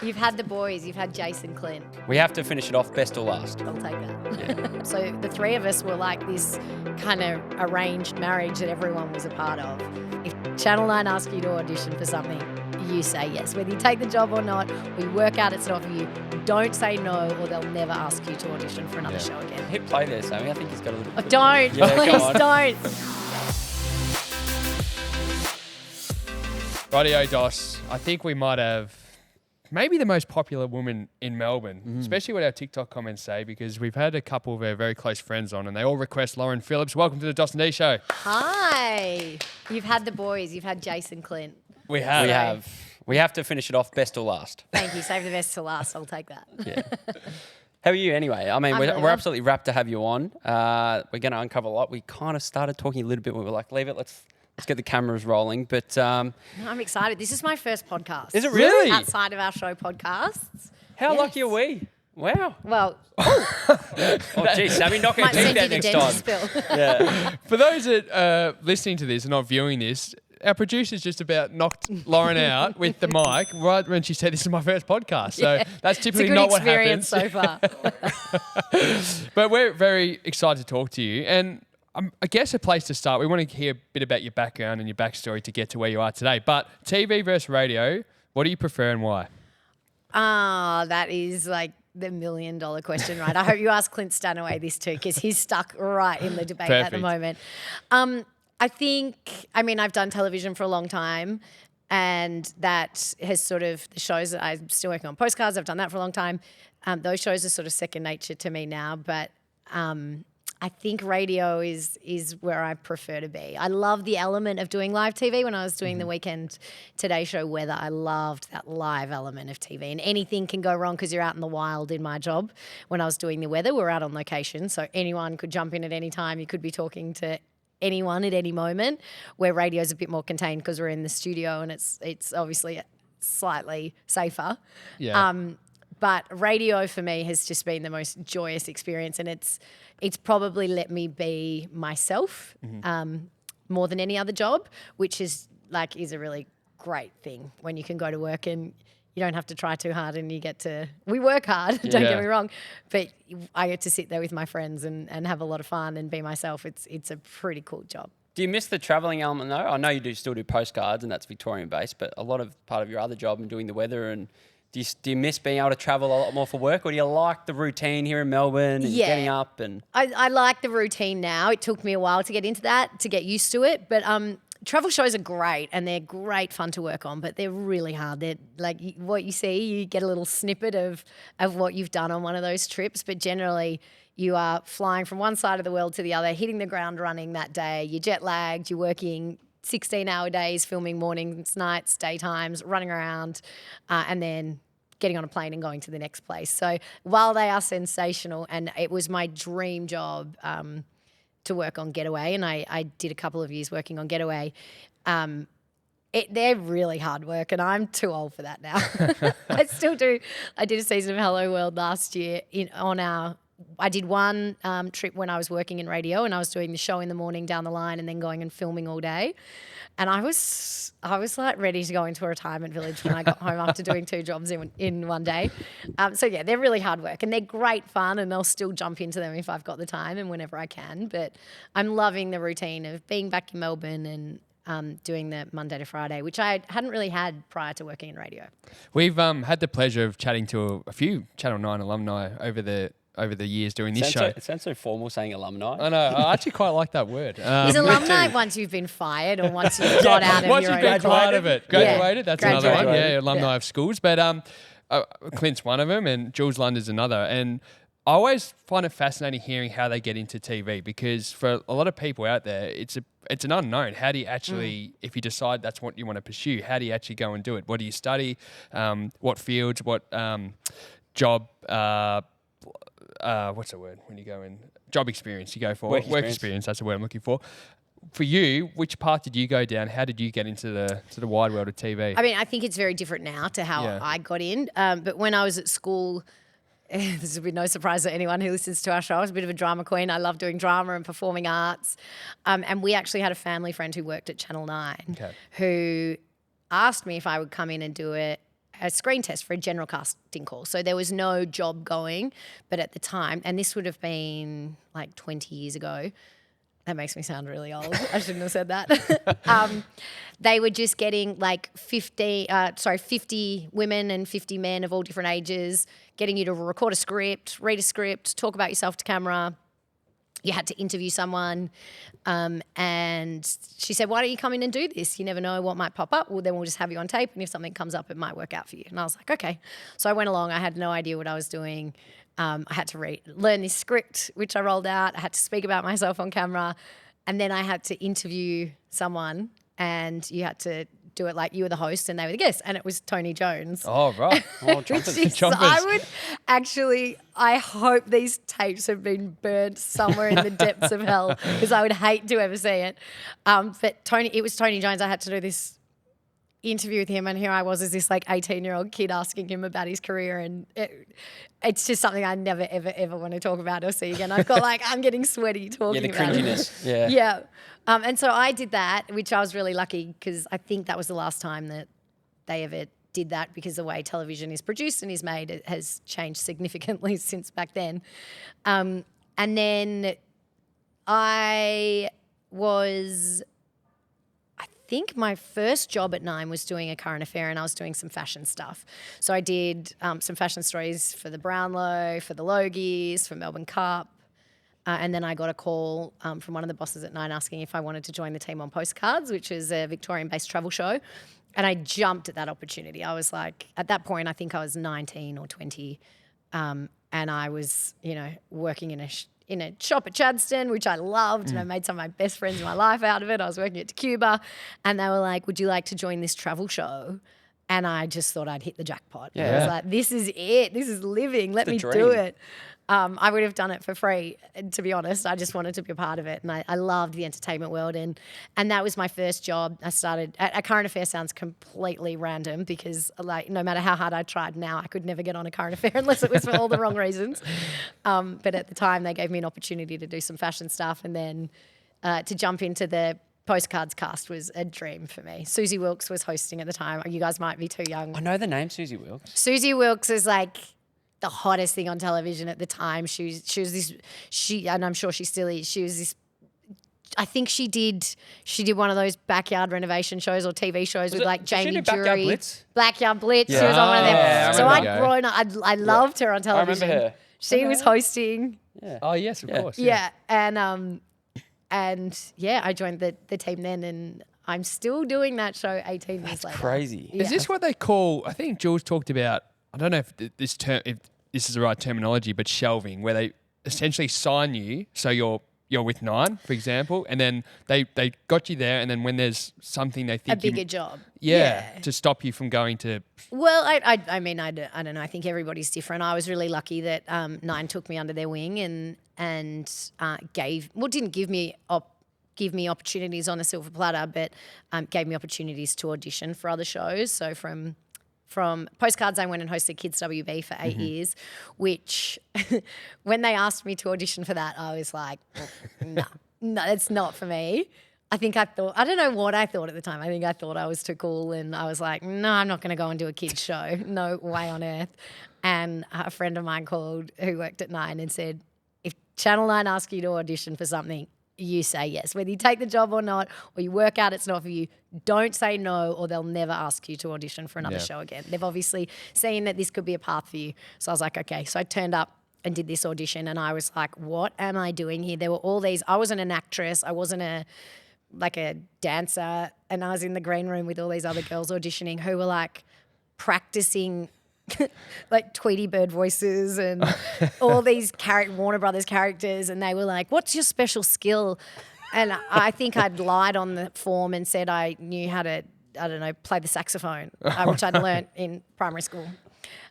You've had the boys, you've had Jase and Clint. We have to finish it off best or last. I'll take that. Yeah. So the three of us were like this kind of arranged marriage that everyone was a part of. If Channel 9 asks you to audition for something, you say yes. Whether you take the job or not, or you work out it's not for you, don't say no or they'll never ask you to audition for another show again. Hit play there, Sammy. I think he's got a little bit. Don't, Yeah, please go on. don't. Rightio, Dos. I think we might have maybe the most popular woman in Melbourne, especially what our TikTok comments say, because we've had a couple of our very close friends on and they all request Lauren Phillips. Welcome to the dos&d show. Hi. You've had the boys, you've had Jase and Clint. We have. We have. We have to finish it off best or last. Thank you. Save the best to last. I'll take that. Yeah. How are you anyway? I mean, I'm we're really well. absolutely rapt to have you on. We're going to uncover a lot. We kind of started talking a little bit. We were like, leave it. Let's get the cameras rolling. But I'm excited. This is my first podcast. Is it really? Outside of our show podcasts. how Yes. lucky are we? Wow. Well, Oh, geez, Sammy, knock your might teeth send you out to next dentist time. bill. Yeah. For those that are listening to this and not viewing this, our producer's just about knocked Lauren out with the mic right when she said, this is my first podcast. So that's It's a typically good not what happens. experience so far. But we're very excited to talk to you. And I guess a place to start, we want to hear a bit about your background and your backstory to get to where you are today. But TV versus radio, what do you prefer and why? That is like the $1 million question, right? I hope you ask Clint Stanaway this too, because he's stuck right in the debate at the Perfect. moment. I've done television for a long time, and that has sort of the shows that I'm still working on. Postcards, I've done that for a long time. Those shows are sort of second nature to me now, but I think radio is where I prefer to be. I love the element of doing live TV. When I was doing the Weekend Today show Weather, I loved that live element of TV. And anything can go wrong because you're out in the wild in my job. When I was doing the weather, we're out on location, so anyone could jump in at any time. You could be talking to anyone at any moment, where radio's a bit more contained because we're in the studio and it's obviously slightly safer. Yeah. But radio for me has just been the most joyous experience, and it's probably let me be myself more than any other job, which is a really great thing when you can go to work and you don't have to try too hard and we work hard, don't get me wrong, but I get to sit there with my friends and have a lot of fun and be myself. It's a pretty cool job. Do you miss the travelling element though? I know you still do postcards and that's Victorian based, but a lot of part of your other job and doing the weather and do you miss being able to travel a lot more for work, or do you like the routine here in Melbourne and getting up? And I like the routine now. It took me a while to get into that, to get used to it. But travel shows are great and they're great fun to work on, but they're really hard. They're like what you see, you get a little snippet of what you've done on one of those trips, but generally you are flying from one side of the world to the other, hitting the ground running that day. You're jet lagged, you're working 16-hour days, filming mornings, nights, daytimes, running around, and then getting on a plane and going to the next place. So while they are sensational, and it was my dream job to work on Getaway, and I did a couple of years working on Getaway, they're really hard work, and I'm too old for that now. I still do. I did a season of Hello World last year I did one trip when I was working in radio, and I was doing the show in the morning down the line and then going and filming all day. And I was like ready to go into a retirement village when I got home after doing two jobs in one day. So yeah, they're really hard work and they're great fun, and I'll still jump into them if I've got the time and whenever I can. But I'm loving the routine of being back in Melbourne and doing the Monday to Friday, which I hadn't really had prior to working in radio. We've had the pleasure of chatting to a few Channel 9 alumni over the years doing this show. It sounds so formal saying alumni. I know. I actually quite like that word. Is alumni once you've been fired or once you've got out of once your you own graduate out of it. Graduated, that's another one. Graduated. Yeah, alumni of schools. But Clint's one of them and Jules Lunder's another. And I always find it fascinating hearing how they get into TV, because for a lot of people out there, it's an unknown. How do you actually, if you decide that's what you want to pursue, how do you actually go and do it? What do you study? What fields? What job? What's the word when you go in? Job experience you go for. Work experience, that's the word I'm looking for. For you, which path did you go down? How did you get into the wide world of TV? I mean, I think it's very different now to how I got in. But when I was at school, this will be no surprise to anyone who listens to our show, I was a bit of a drama queen. I love doing drama and performing arts. And we actually had a family friend who worked at Channel 9 who asked me if I would come in and do it a screen test for a general casting call. So there was no job going, but at the time, and this would have been like 20 years ago. That makes me sound really old. I shouldn't have said that. They were just getting like 50 women and 50 men of all different ages, getting you to record a script, read a script, talk about yourself to camera. You had to interview someone. And she said, why don't you come in and do this? You never know what might pop up. Well, then we'll just have you on tape. And if something comes up, it might work out for you. And I was like, okay. So I went along. I had no idea what I was doing. I had to learn this script, which I rolled out. I had to speak about myself on camera. And then I had to interview someone, and you had to do it like you were the host and they were the guest. And it was Tony Jones. Oh, right. Oh, I hope these tapes have been burnt somewhere in the depths of hell, because I would hate to ever see it. But it was Tony Jones. I had to do this interview with him, and here I was as this like 18-year-old kid asking him about his career, and it's just something I never ever want to talk about or see again. I've got I'm getting sweaty talking about it. Yeah, the cringiness. Yeah. Yeah. And so I did that, which I was really lucky, because I think that was the last time that they ever did that, because the way television is produced and is made, it has changed significantly since back then. And then I think my first job at 9 was doing a current affair, and I was doing some fashion stuff. So I did some fashion stories for the Brownlow, for the Logies, for Melbourne Cup. And then I got a call from one of the bosses at 9 asking if I wanted to join the team on Postcards, which is a Victorian-based travel show. And I jumped at that opportunity. I was like, at that point, I think I was 19 or 20. And I was, working in a shop at Chadstone, which I loved, and I made some of my best friends in my life out of it. I was working at Cuba, and they were like, would you like to join this travel show? And I just thought I'd hit the jackpot. Yeah. I was like, this is it. This is living. Let me do it. I would have done it for free, to be honest. I just wanted to be a part of it, and I loved the entertainment world, and that was my first job. I started a current affair. Sounds completely random, because no matter how hard I tried now, I could never get on a current affair unless it was for all the wrong reasons. But at the time, they gave me an opportunity to do some fashion stuff, and then to jump into the Postcards cast was a dream for me. Susie Wilkes was hosting at the time. You guys might be too young. I know the name Susie Wilkes. Susie Wilkes is like the hottest thing on television at the time. She was this, and I'm sure she still is. She was this. I think she did one of those backyard renovation shows or TV shows with like Jamie Jury. Backyard Blitz. Yeah. She was on one of them. Yeah, so I'd grown up. I loved her on television. I remember her. She was hosting. Yeah. Oh, yes, of course. Yeah, and I joined the team then, and I'm still doing that show 18 years later. Crazy. Is this what they call, I think Jules talked about, I don't know if this is the right terminology, but shelving, where they essentially sign you, so you're with 9, for example, and then they got you there, and then when there's something they think a bigger job. Yeah, to stop you from going to... Well, I don't know. I think everybody's different. I was really lucky that 9 took me under their wing and didn't give me opportunities on a silver platter, but gave me opportunities to audition for other shows. So from Postcards, I went and hosted Kids WB for 8 years, which when they asked me to audition for that, I was like, no, it's not for me. I don't know what I thought at the time. I think I thought I was too cool, and I was like, no, I'm not going to go and do a kids show. No way on earth. And a friend of mine called who worked at 9 and said, if Channel 9 asks you to audition for something, you say yes. Whether you take the job or not, or you work out it's not for you, don't say no, or they'll never ask you to audition for another show again. They've obviously seen that this could be a path for you. So I was like, okay. So I turned up and did this audition, and I was like, what am I doing here? There were all these, I wasn't an actress, I wasn't a dancer, and I was in the green room with all these other girls auditioning who were like practicing like Tweety Bird voices and all these Warner Brothers characters, and they were like, what's your special skill? And I think I'd lied on the form and said I knew how to, play the saxophone, which I'd learnt in primary school.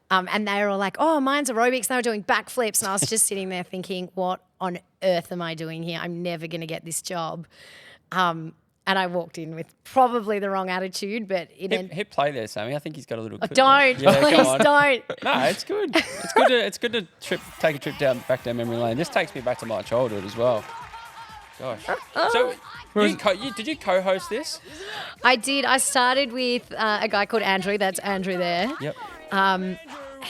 And they were all like, oh, mine's aerobics. They were doing backflips, and I was just sitting there thinking, what on earth am I doing here? I'm never going to get this job. And I walked in with probably the wrong attitude, but hit play there, Sammy. I think he's got a little. Don't, please don't. No, it's good. It's good to take a trip back down memory lane. This takes me back to my childhood as well. Gosh. So did you co-host this? I did. I started with a guy called Andrew. That's Andrew there. Yep.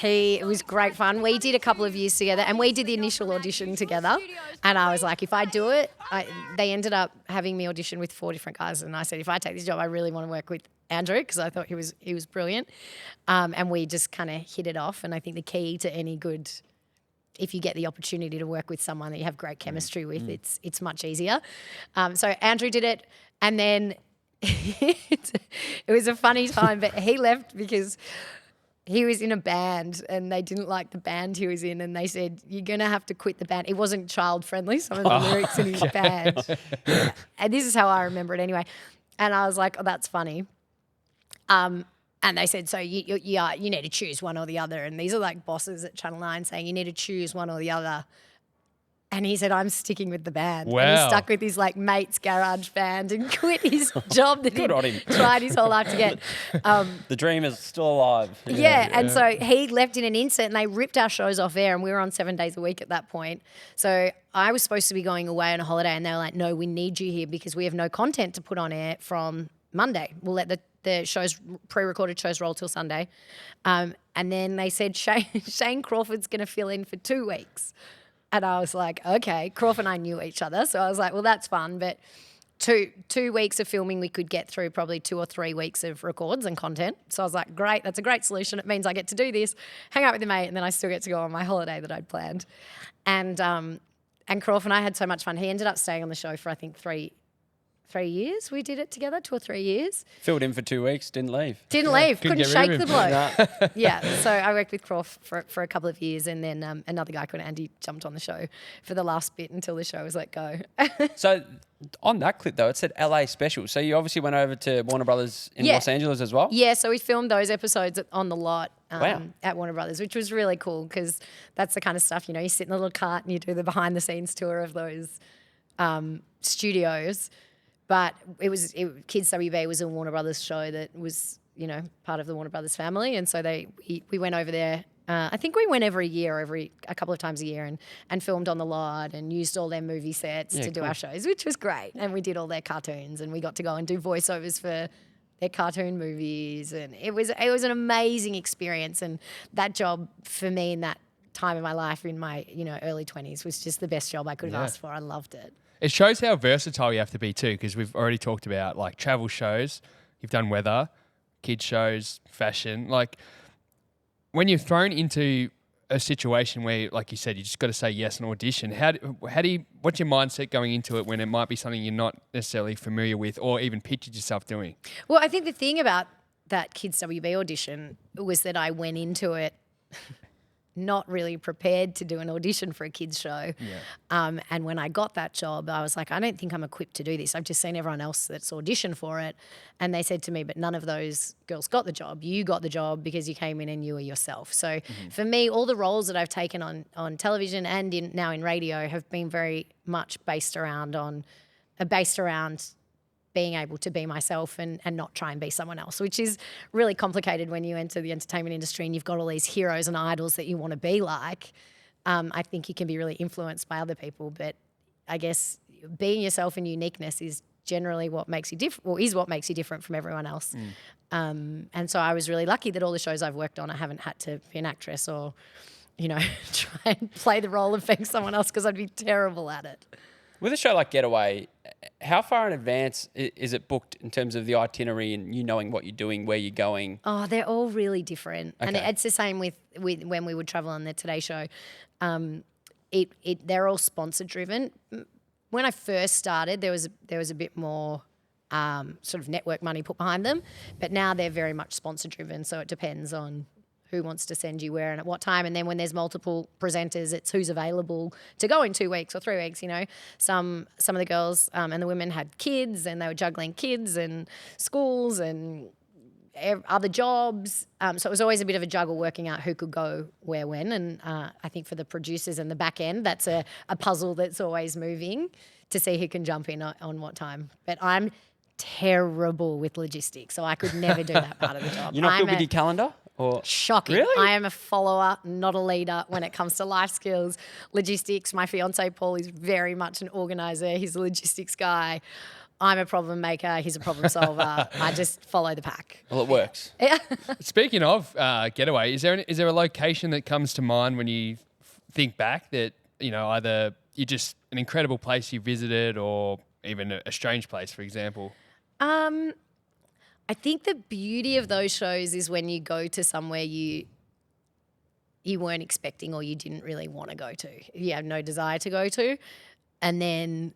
It was great fun. We did a couple of years together and we did the initial audition together. And I was like, if I do it, they ended up having me audition with 4 different guys. And I said, if I take this job, I really want to work with Andrew because I thought he was brilliant. And we just kind of hit it off. And I think the key to any good, if you get the opportunity to work with someone that you have great chemistry with, it's much easier. So Andrew did it. And then it was a funny time, but he left because he was in a band and they didn't like the band he was in and they said, you're going to have to quit the band. It wasn't child friendly, some of the lyrics in his band. And this is how I remember it anyway. And I was like, oh, that's funny. And they said, so you need to choose one or the other. And these are like bosses at Channel 9 saying you need to choose one or the other. And he said, I'm sticking with the band. Wow. And he stuck with his like mate's garage band and quit his job that Good on him. he tried his whole life to get. The dream is still alive. Yeah, and so he left in an instant and they ripped our shows off air and we were on 7 days a week at that point. So I was supposed to be going away on a holiday and they were like, no, we need you here because we have no content to put on air from Monday. We'll let the shows, pre-recorded shows roll till Sunday. And then they said Shane Crawford's going to fill in for 2 weeks. And I was like, okay, Crawford and I knew each other. So I was like, well, that's fun. But two weeks of filming, we could get through probably 2 or 3 weeks of records and content. So I was like, great, that's a great solution. It means I get to do this, hang out with the mate, and then I still get to go on my holiday that I'd planned. And Crawford and I had so much fun. He ended up staying on the show for, I think, 3 years. We did it together, 2 or 3 years. Filled in for 2 weeks, didn't leave. Didn't leave, couldn't shake the bloke. Nah. Yeah, so I worked with Crawford for a couple of years and then another guy called Andy jumped on the show for the last bit until the show was let go. So on that clip though, it said LA special. So you obviously went over to Warner Brothers in Los Angeles as well? Yeah, so we filmed those episodes on the lot Wow. at Warner Brothers, which was really cool because that's the kind of stuff, you sit in a little cart and you do the behind the scenes tour of those studios. But Kids WB was a Warner Brothers show that was, part of the Warner Brothers family. And so we went over there. I think we went a couple of times a year and filmed on the lot and used all their movie sets to do our shows, which was great. And we did all their cartoons and we got to go and do voiceovers for their cartoon movies. And it was an amazing experience. And that job for me in that time of my life in my, early 20s was just the best job I could have asked for. I loved it. It shows how versatile you have to be too, because we've already talked about like travel shows, you've done weather, kids shows, fashion. Like when you're thrown into a situation where, like you said, you just got to say yes and audition. What's your mindset going into it when it might be something you're not necessarily familiar with or even pictured yourself doing? Well, I think the thing about that Kids WB audition was that I went into it not really prepared to do an audition for a kids show. Yeah. And when I got that job, I was like, I don't think I'm equipped to do this. I've just seen everyone else that's auditioned for it. And they said to me, but none of those girls got the job. You got the job because you came in and you were yourself. So for me, all the roles that I've taken on television and now in radio have been very much based around being able to be myself and not try and be someone else, which is really complicated when you enter the entertainment industry and you've got all these heroes and idols that you want to be like. I think you can be really influenced by other people, but I guess being yourself and uniqueness is generally what makes you different, or is what makes you different from everyone else. And so I was really lucky that all the shows I've worked on, I haven't had to be an actress or, try and play the role of being someone else because I'd be terrible at it. With a show like Getaway, how far in advance is it booked in terms of the itinerary and you knowing what you're doing, where you're going? Oh, they're all really different. Okay. And it's the same with when we would travel on the Today Show. They're all sponsor driven. When I first started, there was a bit more sort of network money put behind them, but now they're very much sponsor driven. So it depends on who wants to send you where and at what time. And then when there's multiple presenters, it's who's available to go in 2 weeks or 3 weeks, Some of the girls and the women had kids and they were juggling kids and schools and other jobs. So it was always a bit of a juggle working out who could go where when. And I think for the producers and the back end, that's a puzzle that's always moving to see who can jump in on what time. But I'm terrible with logistics, so I could never do that part of the job. You're not good with your calendar? Or Shocking. Really? I am a follower, not a leader when it comes to life skills, logistics. My fiance, Paul, is very much an organizer. He's a logistics guy. I'm a problem maker. He's a problem solver. I just follow the pack. Well, it works. Yeah. Speaking of getaway, is there a location that comes to mind when you think back that, either you just an incredible place you visited or even a strange place, for example? I think the beauty of those shows is when you go to somewhere you weren't expecting or you didn't really want to go to. You have no desire to go to. And then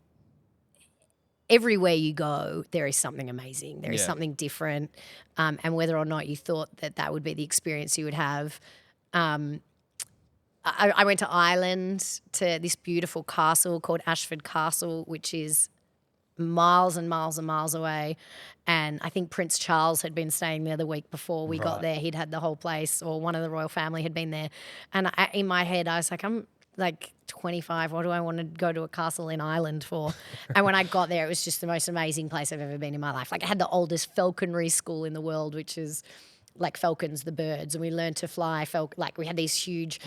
everywhere you go, there is something amazing. There is something different. And whether or not you thought that would be the experience you would have. I went to Ireland to this beautiful castle called Ashford Castle, which is miles and miles and miles away. And I think Prince Charles had been staying there the week before we got there. He'd had the whole place, or one of the royal family had been there. And in my head, I was like, I'm like 25. What do I want to go to a castle in Ireland for? And when I got there, it was just the most amazing place I've ever been in my life. Like, I had the oldest falconry school in the world, which is like falcons, the birds, and we learned to fly. Like, we had these huge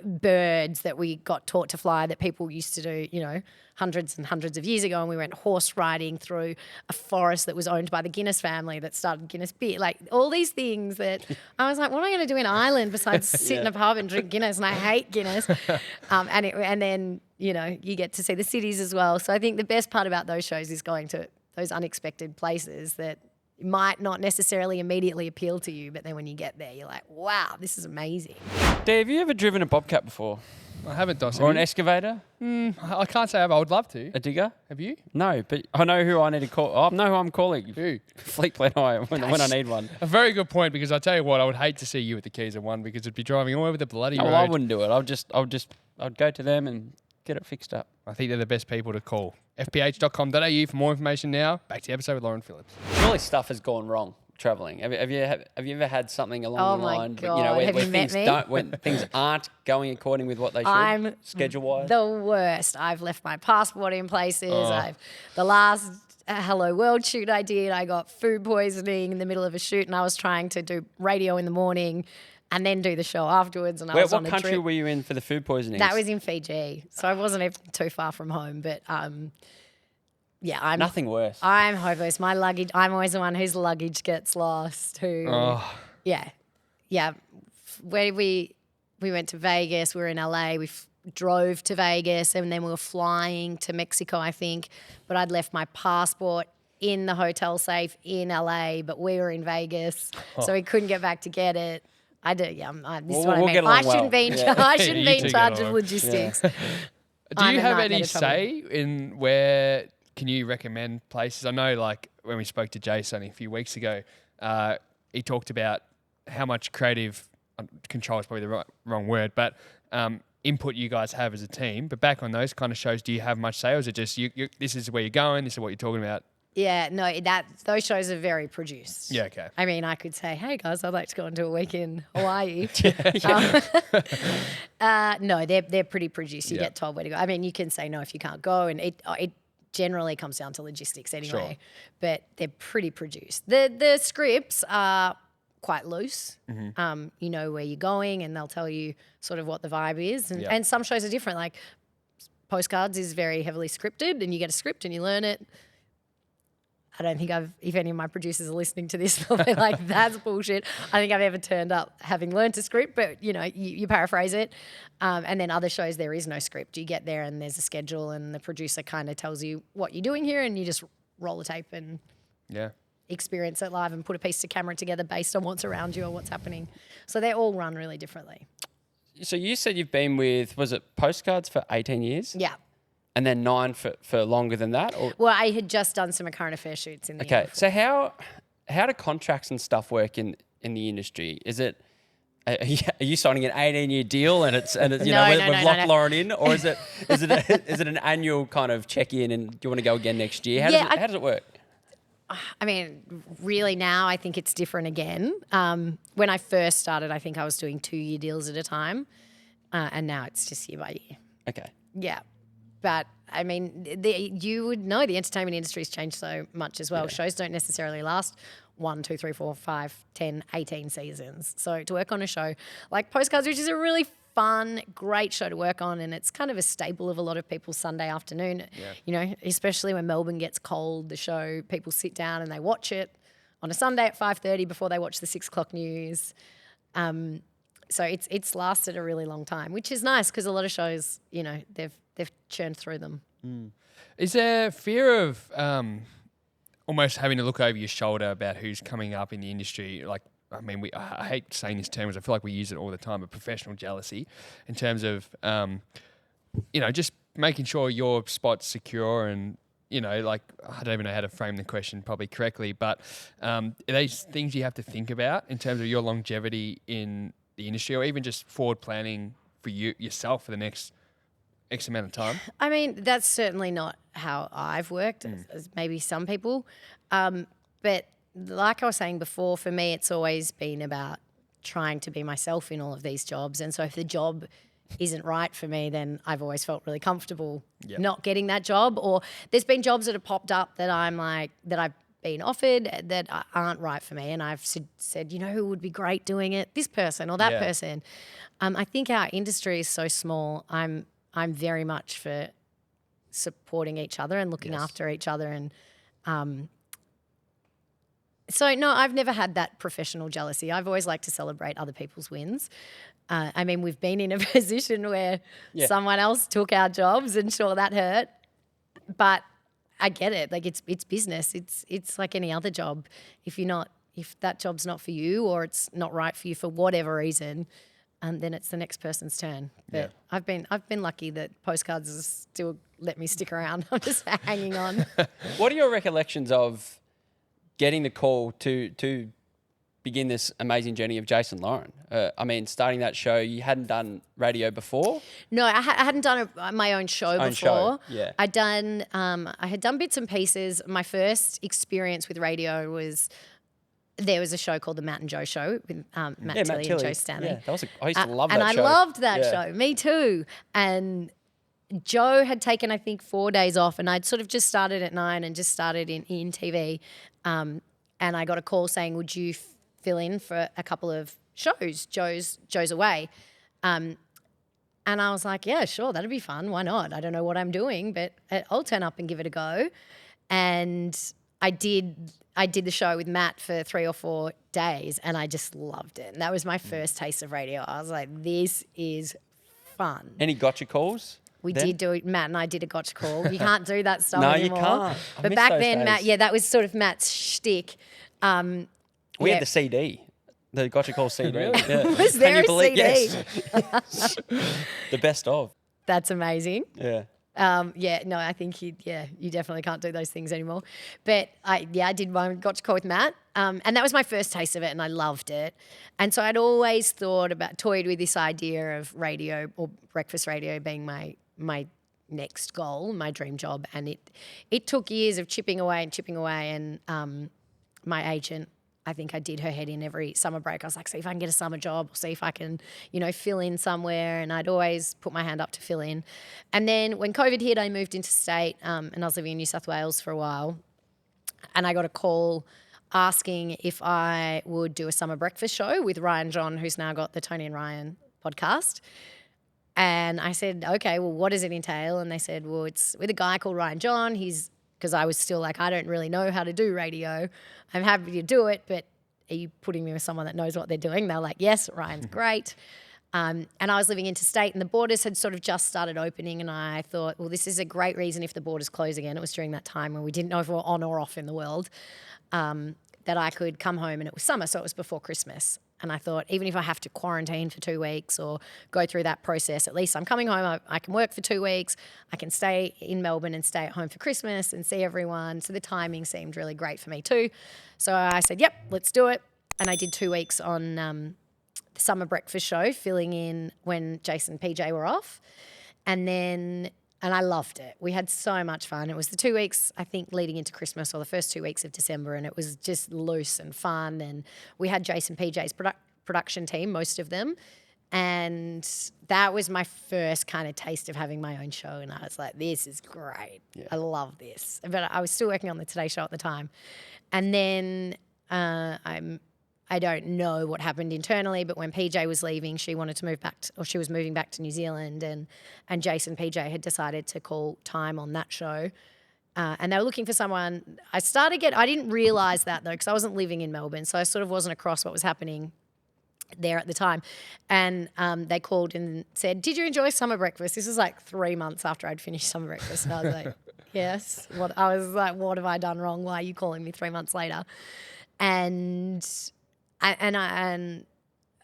birds that we got taught to fly that people used to do, hundreds and hundreds of years ago. And we went horse riding through a forest that was owned by the Guinness family that started Guinness beer. Like, all these things that I was like, what am I going to do in Ireland besides sit in a pub and drink Guinness? And I hate Guinness. And then, you get to see the cities as well. So I think the best part about those shows is going to those unexpected places that might not necessarily immediately appeal to you, but then when you get there, you're like, wow, this is amazing. Dave, have you ever driven a bobcat before? I haven't, Dos. Or an excavator? I can't say I have. I would love to. A digger? Have you? No, but I know who I need to call. I know who I'm calling. Who? Fleet Plan I when I need one. A very good point, because I tell you what, I would hate to see you with the keys of one, because it'd be driving all over the bloody road. Well, I wouldn't do it. I'd go to them and get it fixed up. I think they're the best people to call. fph.com.au for more information now. Back to the episode with Lauren Phillips. Surely stuff has gone wrong traveling. Have you ever had something along the line? God. Where Have you met me? when things aren't going according with what they should, schedule-wise? The worst. I've left my passport in places. The last Hello World shoot I did, I got food poisoning in the middle of a shoot, and I was trying to do radio in the morning and then do the show afterwards. And I was on a trip. What country were you in for the food poisoning? That was in Fiji, so I wasn't even too far from home. But I'm nothing worse. I'm hopeless. My luggage. I'm always the one whose luggage gets lost. Yeah. Where we went to Vegas. We were in LA. We drove to Vegas, and then we were flying to Mexico, I think. But I'd left my passport in the hotel safe in LA, but we were in Vegas, so we couldn't get back to get it. I do. Yeah. This is what I mean. I shouldn't be in charge. I shouldn't be in charge of logistics. Do you have any say in where? Can you recommend places? I know, like, when we spoke to Jase only a few weeks ago, he talked about how much creative control is probably the wrong word, but input you guys have as a team. But back on those kind of shows, do you have much say, or is it just this is where you're going, this is what you're talking about? Yeah, no, those shows are very produced. Yeah, okay. I mean, I could say, hey guys, I'd like to go and do a week in Hawaii. No, they're pretty produced. You get told where to go. I mean, you can say no if you can't go, and it generally comes down to logistics anyway. Sure. But they're pretty produced. The scripts are quite loose. Mm-hmm. You know where you're going, and they'll tell you sort of what the vibe is. And some shows are different. Like Postcards is very heavily scripted, and you get a script and you learn it. I don't think if any of my producers are listening to this, they'll be like, that's bullshit. I think I've ever turned up having learned a script, but, you paraphrase it. And then other shows, there is no script. You get there and there's a schedule, and the producer kind of tells you what you're doing here, and you just roll the tape and experience it live and put a piece of camera together based on what's around you or what's happening. So they all run really differently. So you said you've been with, was it Postcards for 18 years? Yeah. And then 9 for longer than that? Or? Well, I had just done some current affairs shoots in the year before. So how do contracts and stuff work in the industry? Is it are you signing an 18-year deal and it's we've locked Lauren in, or is it an annual kind of check-in and do you want to go again next year? How does it work? I mean, really now I think it's different again. When I first started, I think I was doing 2-year deals at a time, and now it's just year by year. Okay. Yeah. But, I mean, you would know the entertainment industry's changed so much as well. Yeah. Shows don't necessarily last 1, 2, 3, 4, 5, 10, 18 seasons. So to work on a show like Postcards, which is a really fun, great show to work on, and it's kind of a staple of a lot of people's Sunday afternoon. Yeah. You know, especially when Melbourne gets cold, the show, people sit down and they watch it on a Sunday at 5:30 before they watch the 6 o'clock news. So it's lasted a really long time, which is nice because a lot of shows, you know, they've churned through them. Is there fear of almost having to look over your shoulder about who's coming up in the industry? Like, I mean, I hate saying this term because I feel like we use it all the time, but professional jealousy in terms of, you know, just making sure your spot's secure and, you know, like, I don't even know how to frame the question probably correctly, but are these things you have to think about in terms of your longevity in the industry, or even just forward planning for yourself for the next X amount of time? I mean, that's certainly not how I've worked, as maybe some people. But like I was saying before, for me, it's always been about trying to be myself in all of these jobs. And so if the job isn't right for me, then I've always felt really comfortable not getting that job. Or there's been jobs that have popped up that I'm like, that I've been offered that aren't right for me. And I've said, you know, who would be great doing it? This person or that person. I think our industry is so small. I'm very much for supporting each other and looking after each other. And so, no, I've never had that professional jealousy. I've always liked to celebrate other people's wins. I mean, we've been in a position where someone else took our jobs, and sure, that hurt. But I get it. Like, it's business. It's like any other job. If that job's not for you, or it's not right for you for whatever reason, then it's the next person's turn. But I've been lucky that Postcards has still let me stick around. I'm just hanging on. What are your recollections of getting the call to begin this amazing journey of Jase Lauren? I mean, starting that show, you hadn't done radio before? No, I hadn't done my own show before. Yeah. I had done bits and pieces. My first experience with radio was, there was a show called the Matt and Joe Show with Matt Tilley and Joe Stanley. Yeah, I used to love that show. And I loved that show. Me too. And Joe had taken, I think, 4 days off, and I'd sort of just started at 9 and just started in TV. And I got a call saying, would you fill in for a couple of shows? Joe's away. And I was like, yeah, sure, that'd be fun. Why not? I don't know what I'm doing, but I'll turn up and give it a go. And I did the show with Matt for 3 or 4 days, and I just loved it. And that was my first taste of radio. I was like, this is fun. Any gotcha calls? We did do it. Matt and I did a gotcha call. You can't do that stuff No, anymore. you can't. But back then, Matt, that was sort of Matt's shtick. We had the CD, the gotcha call CD. Yeah. Was there a CD? Yes. The best of. That's amazing. Yeah. No, I think you definitely can't do those things anymore. But I did one gotcha call with Matt, and that was my first taste of it, and I loved it. And so I'd always toyed with this idea of radio or breakfast radio being my next goal, my dream job. And it took years of chipping away. And my agent, I think I did her head in every summer break. I was like, see if I can get a summer job, or see if I can, fill in somewhere. And I'd always put my hand up to fill in. And then when COVID hit, I moved into state, and I was living in New South Wales for a while. And I got a call asking if I would do a summer breakfast show with Ryan John, who's now got the Tony and Ryan podcast. And I said, okay, well, what does it entail? And they said, well, it's with a guy called Ryan John. Because I was still like, I don't really know how to do radio. I'm happy to do it, but are you putting me with someone that knows what they're doing? They're like, yes, Ryan's great. And I was living interstate, and the borders had sort of just started opening, and I thought, well, this is a great reason if the borders close again. It was during that time when we didn't know if we were on or off in the world, that I could come home, and it was summer, so it was before Christmas. And I thought, even if I have to quarantine for 2 weeks or go through that process, at least I'm coming home. I can work for 2 weeks. I can stay in Melbourne and stay at home for Christmas and see everyone. So the timing seemed really great for me too. So I said, yep, let's do it. And I did 2 weeks on the summer breakfast show, filling in when Jason and PJ were off. And I loved it. We had so much fun. It was the 2 weeks, I think, leading into Christmas, or the first 2 weeks of December, and it was just loose and fun. And we had Jason PJ's production team, most of them. And that was my first kind of taste of having my own show. And I was like, this is great. Yeah. I love this. But I was still working on the Today Show at the time. And then I don't know what happened internally, but when PJ was leaving, she wanted to move back she was moving back to New Zealand, and Jase and PJ had decided to call time on that show. And they were looking for someone. I didn't realise that though, because I wasn't living in Melbourne, so I sort of wasn't across what was happening there at the time. And they called and said, "Did you enjoy Summer Breakfast?" This was like 3 months after I'd finished Summer Breakfast. And I was like, yes. I was like, what have I done wrong? Why are you calling me 3 months later? And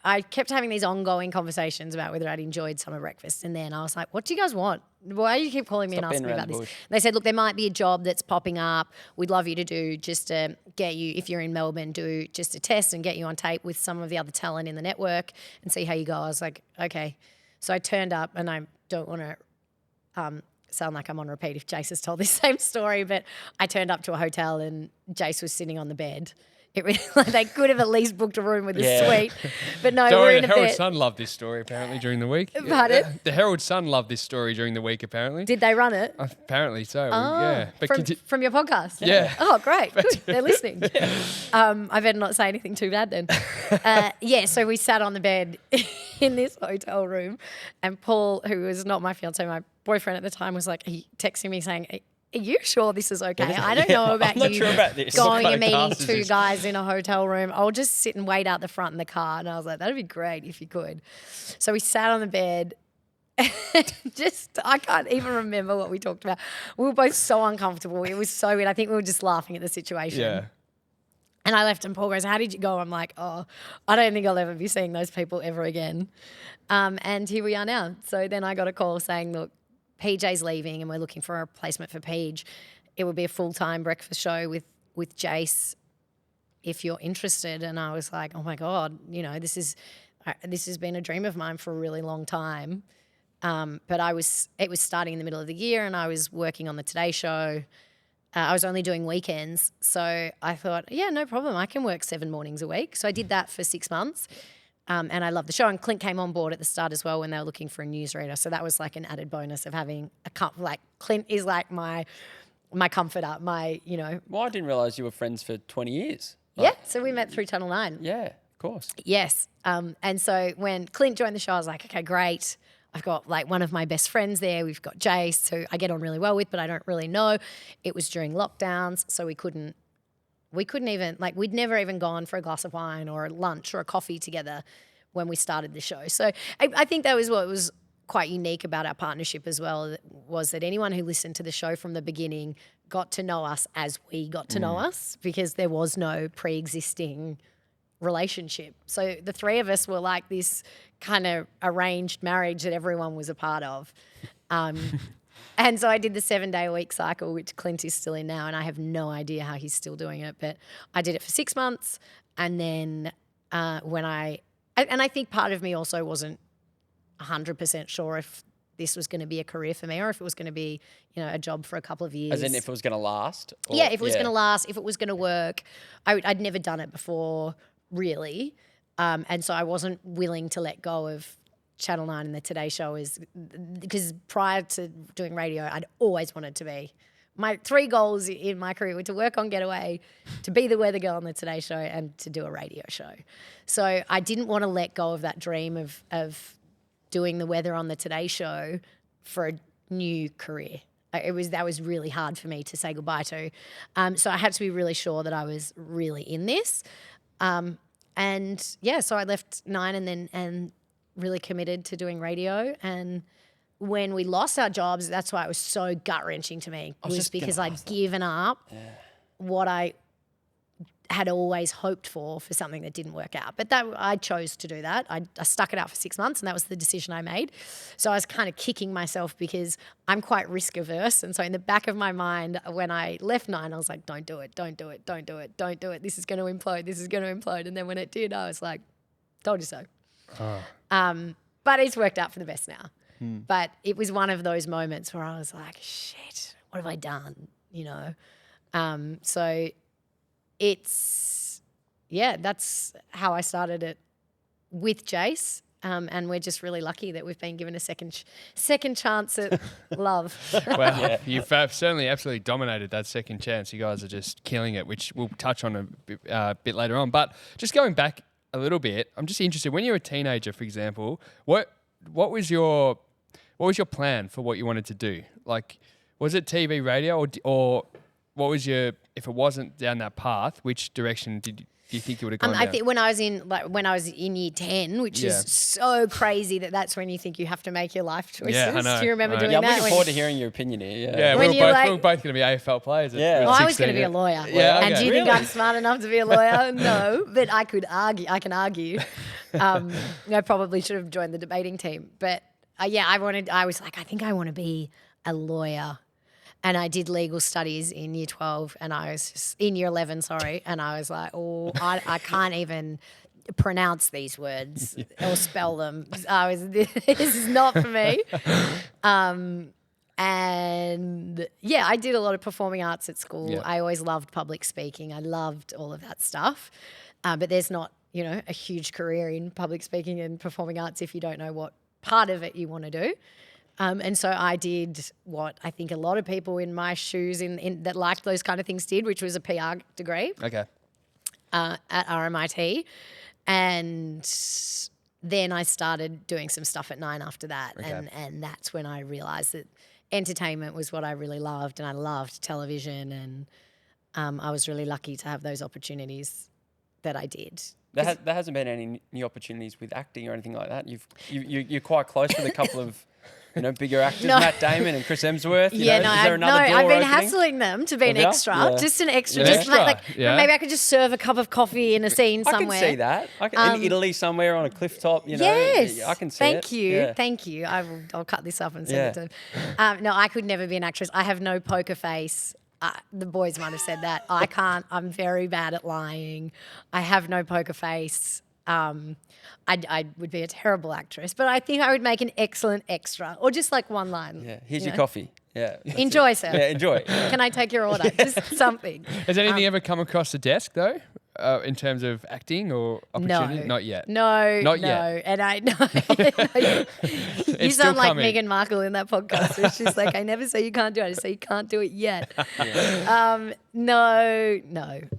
I kept having these ongoing conversations about whether I'd enjoyed Summer Breakfast. And then I was like, what do you guys want? Why do you keep calling me and asking me about this? They said, look, there might be a job that's popping up. We'd love you to do just to get you, if you're in Melbourne, do just a test and get you on tape with some of the other talent in the network and see how you go. I was like, okay. So I turned up, and I don't want to sound like I'm on repeat if Jase has told this same story, but I turned up to a hotel and Jase was sitting on the bed. They could have at least booked a room with a suite, but no, we're in a bed. The Herald Sun loved this story apparently during the week. Pardon? The Herald Sun loved this story during the week apparently. Did they run it? Apparently so. Oh, yeah. But from your podcast? Yeah. Oh, great. Good. They're listening. I better not say anything too bad then. So we sat on the bed in this hotel room, and Paul, who was not my fiance, my boyfriend at the time, was like, he texting me saying, are you sure this is okay? I don't know about I'm not sure about this. going and meeting two guys in a hotel room. I'll just sit and wait out the front in the car. And I was like, that'd be great if you could. So we sat on the bed. I can't even remember what we talked about. We were both so uncomfortable. It was so weird. I think we were just laughing at the situation. Yeah. And I left, and Paul goes, how did you go? I'm like, oh, I don't think I'll ever be seeing those people ever again. And here we are now. So then I got a call saying, look, PJ's leaving and we're looking for a replacement for Paige. It would be a full-time breakfast show with Jase if you're interested. And I was like, oh my God, this has been a dream of mine for a really long time. But it was starting in the middle of the year, and I was working on the Today Show. I was only doing weekends. So I thought, yeah, no problem. I can work 7 mornings a week. So I did that for 6 months. And I loved the show. And Clint came on board at the start as well when they were looking for a newsreader. So that was like an added bonus of having Clint is like my comforter, Well, I didn't realise you were friends for 20 years. Yeah, so we met through Tunnel 9. Yeah, of course. Yes. And so when Clint joined the show, I was like, okay, great. I've got like one of my best friends there. We've got Jase, who I get on really well with, but I don't really know. It was during lockdowns, so we couldn't even, we'd never even gone for a glass of wine or a lunch or a coffee together when we started the show. So I think that was what was quite unique about our partnership as well, was that anyone who listened to the show from the beginning got to know us as we got to know us, because there was no pre-existing relationship. So the three of us were like this kind of arranged marriage that everyone was a part of. And so I did the 7-day-a-week cycle, which Clint is still in now, and I have no idea how he's still doing it. But I did it for 6 months, and then I think part of me also wasn't 100% sure if this was going to be a career for me or if it was going to be, a job for a couple of years. As in if it was going to last? Yeah, if it was going to last, if it was going to work. I'd never done it before, really. And so I wasn't willing to let go of Channel 9 and the Today Show, because prior to doing radio, I'd always wanted to be. My 3 goals in my career were to work on Getaway, to be the weather girl on the Today Show, and to do a radio show. So I didn't want to let go of that dream of doing the weather on the Today Show for a new career. That was really hard for me to say goodbye to. So I had to be really sure that I was really in this. So I left 9 and really committed to doing radio. And when we lost our jobs, that's why it was so gut-wrenching to me, was because I'd given up what I had always hoped for something that didn't work out. But I chose to do that. I stuck it out for 6 months, and that was the decision I made. So I was kind of kicking myself because I'm quite risk-averse. And so in the back of my mind, when I left 9, I was like, don't do it, don't do it, don't do it, don't do it. This is going to implode, this is going to implode. And then when it did, I was like, told you so. But it's worked out for the best now. But it was one of those moments where I was like, shit, what have I done? So that's how I started it with Jase. And we're just really lucky that we've been given a second chance at love. Well, you've certainly absolutely dominated that second chance. You guys are just killing it, which we'll touch on a bit later on. But just going back a little bit, I'm just interested. When you were a teenager, for example, what was your plan for what you wanted to do? Like, was it TV, radio, or what was your? If it wasn't down that path, which direction do you think you would have gone down? I think when I was in year 10, which is so crazy that's when you think you have to make your life choices. Yeah, I know. Do you remember doing Yeah, that? I'm looking forward to hearing your opinion here. Yeah, When we you're were both going to be AFL players. Yeah. I was going to be a lawyer. Yeah, And okay. do you think Really? I'm smart enough to be a lawyer? No, but I can argue. I probably should have joined the debating team. But I was like, I think I want to be a lawyer. And I did legal studies in year 12 and I was just, in year 11, sorry. And I was like, I can't even pronounce these words or spell them. This is not for me. And I did a lot of performing arts at school. Yeah. I always loved public speaking. I loved all of that stuff. But there's not, a huge career in public speaking and performing arts if you don't know what part of it you want to do. And so I did what I think a lot of people in my shoes that liked those kind of things did, which was a PR degree Okay. at RMIT. And then I started doing some stuff at 9 after that. Okay. And that's when I realised that entertainment was what I really loved, and I loved television, and I was really lucky to have those opportunities that I did. There hasn't been any new opportunities with acting or anything like that. You're quite close with a couple of bigger actors, Matt Damon and Chris Hemsworth. Is there another door I've been opening? hassling them to be an extra, Yeah. just an extra. Yeah. Just Yeah. maybe I could just serve a cup of coffee in a scene somewhere. I can see that. In Italy somewhere on a cliff top, Yes. I can see Thank it. you. Yeah. Thank you. I'll cut this up and send it to no, I could never be an actress. I have no poker face. The boys might have said that. I can't. I'm very bad at lying. I have no poker face. I would be a terrible actress, but I think I would make an excellent extra, or just like one line. Yeah. Here's your coffee. Yeah. Enjoy, sir. Yeah, enjoy. Can I take your order? Just something. Has anything ever come across the desk though, in terms of acting or opportunity? No. Not yet. No, Not yet. And I know. You It's still sound like coming. Meghan Markle in that podcast where she's like, I never say you can't do it. I just say you can't do it yet. No,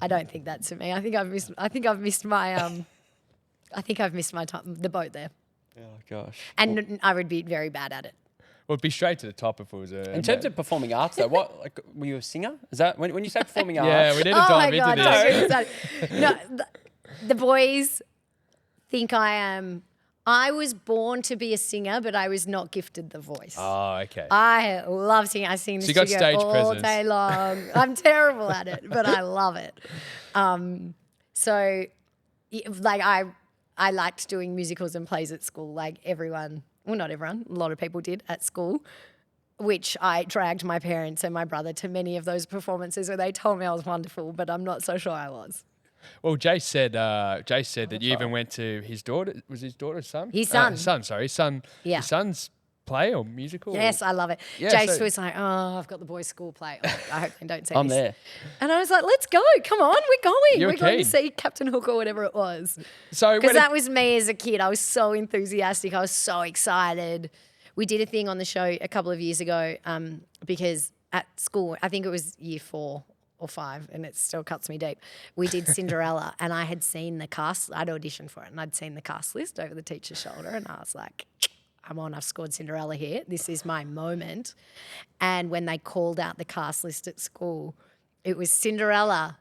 I don't think that's for me. I think I've missed my time, the boat there. Oh gosh. And I would be very bad at it. Well, it'd be straight to the top if it was In terms of performing arts, though, were you a singer? Is that when you say performing arts? yeah, we need to dive into this. don't get me started. No, the boys think I am. I was born to be a singer, but I was not gifted the voice. Oh, okay. I love singing. I sing in the So you got studio stage all presence. day long. I'm terrible at it, but I love it. I liked doing musicals and plays at school, like everyone. Well, not everyone. A lot of people did at school, which I dragged my parents and my brother to many of those performances where they told me I was wonderful, but I'm not so sure I was. Well, Jase said that you even went to his daughter. Was his daughter's son? His son. His son. Yeah. His son's play or musical? Yes, I love it. Yeah, Jase so- was like, I've got the boys' school play. Oh, I hope they don't see I'm this. there. And I was like, let's go. Come on, we're going. You're We're going to keen. see Captain Hook or whatever it was. So Because when that was me as a kid. I was so enthusiastic. I was so excited. We did a thing on the show a couple of years ago because at school, I think it was year 4 or 5, and it still cuts me deep. We did Cinderella, and I had seen the cast. I'd auditioned for it, and I'd seen the cast list over the teacher's shoulder, and I was like, I'm on. I've scored Cinderella here. This is my moment. And when they called out the cast list at school, it was Cinderella,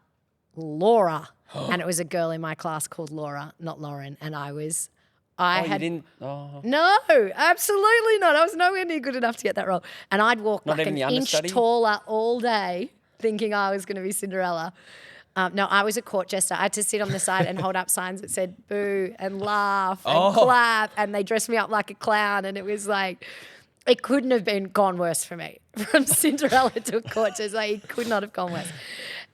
Laura, and it was a girl in my class called Laura, not Lauren, and You didn't. Oh. No, absolutely not. I was nowhere near good enough to get that role. And I'd walk Not like even an the inch understudy? taller all day thinking I was going to be Cinderella. No, I was a court jester. I had to sit on the side and hold up signs that said boo and laugh and clap, and they dressed me up like a clown, and it was like, it couldn't have gone worse for me. From Cinderella to a court jester, it could not have gone worse.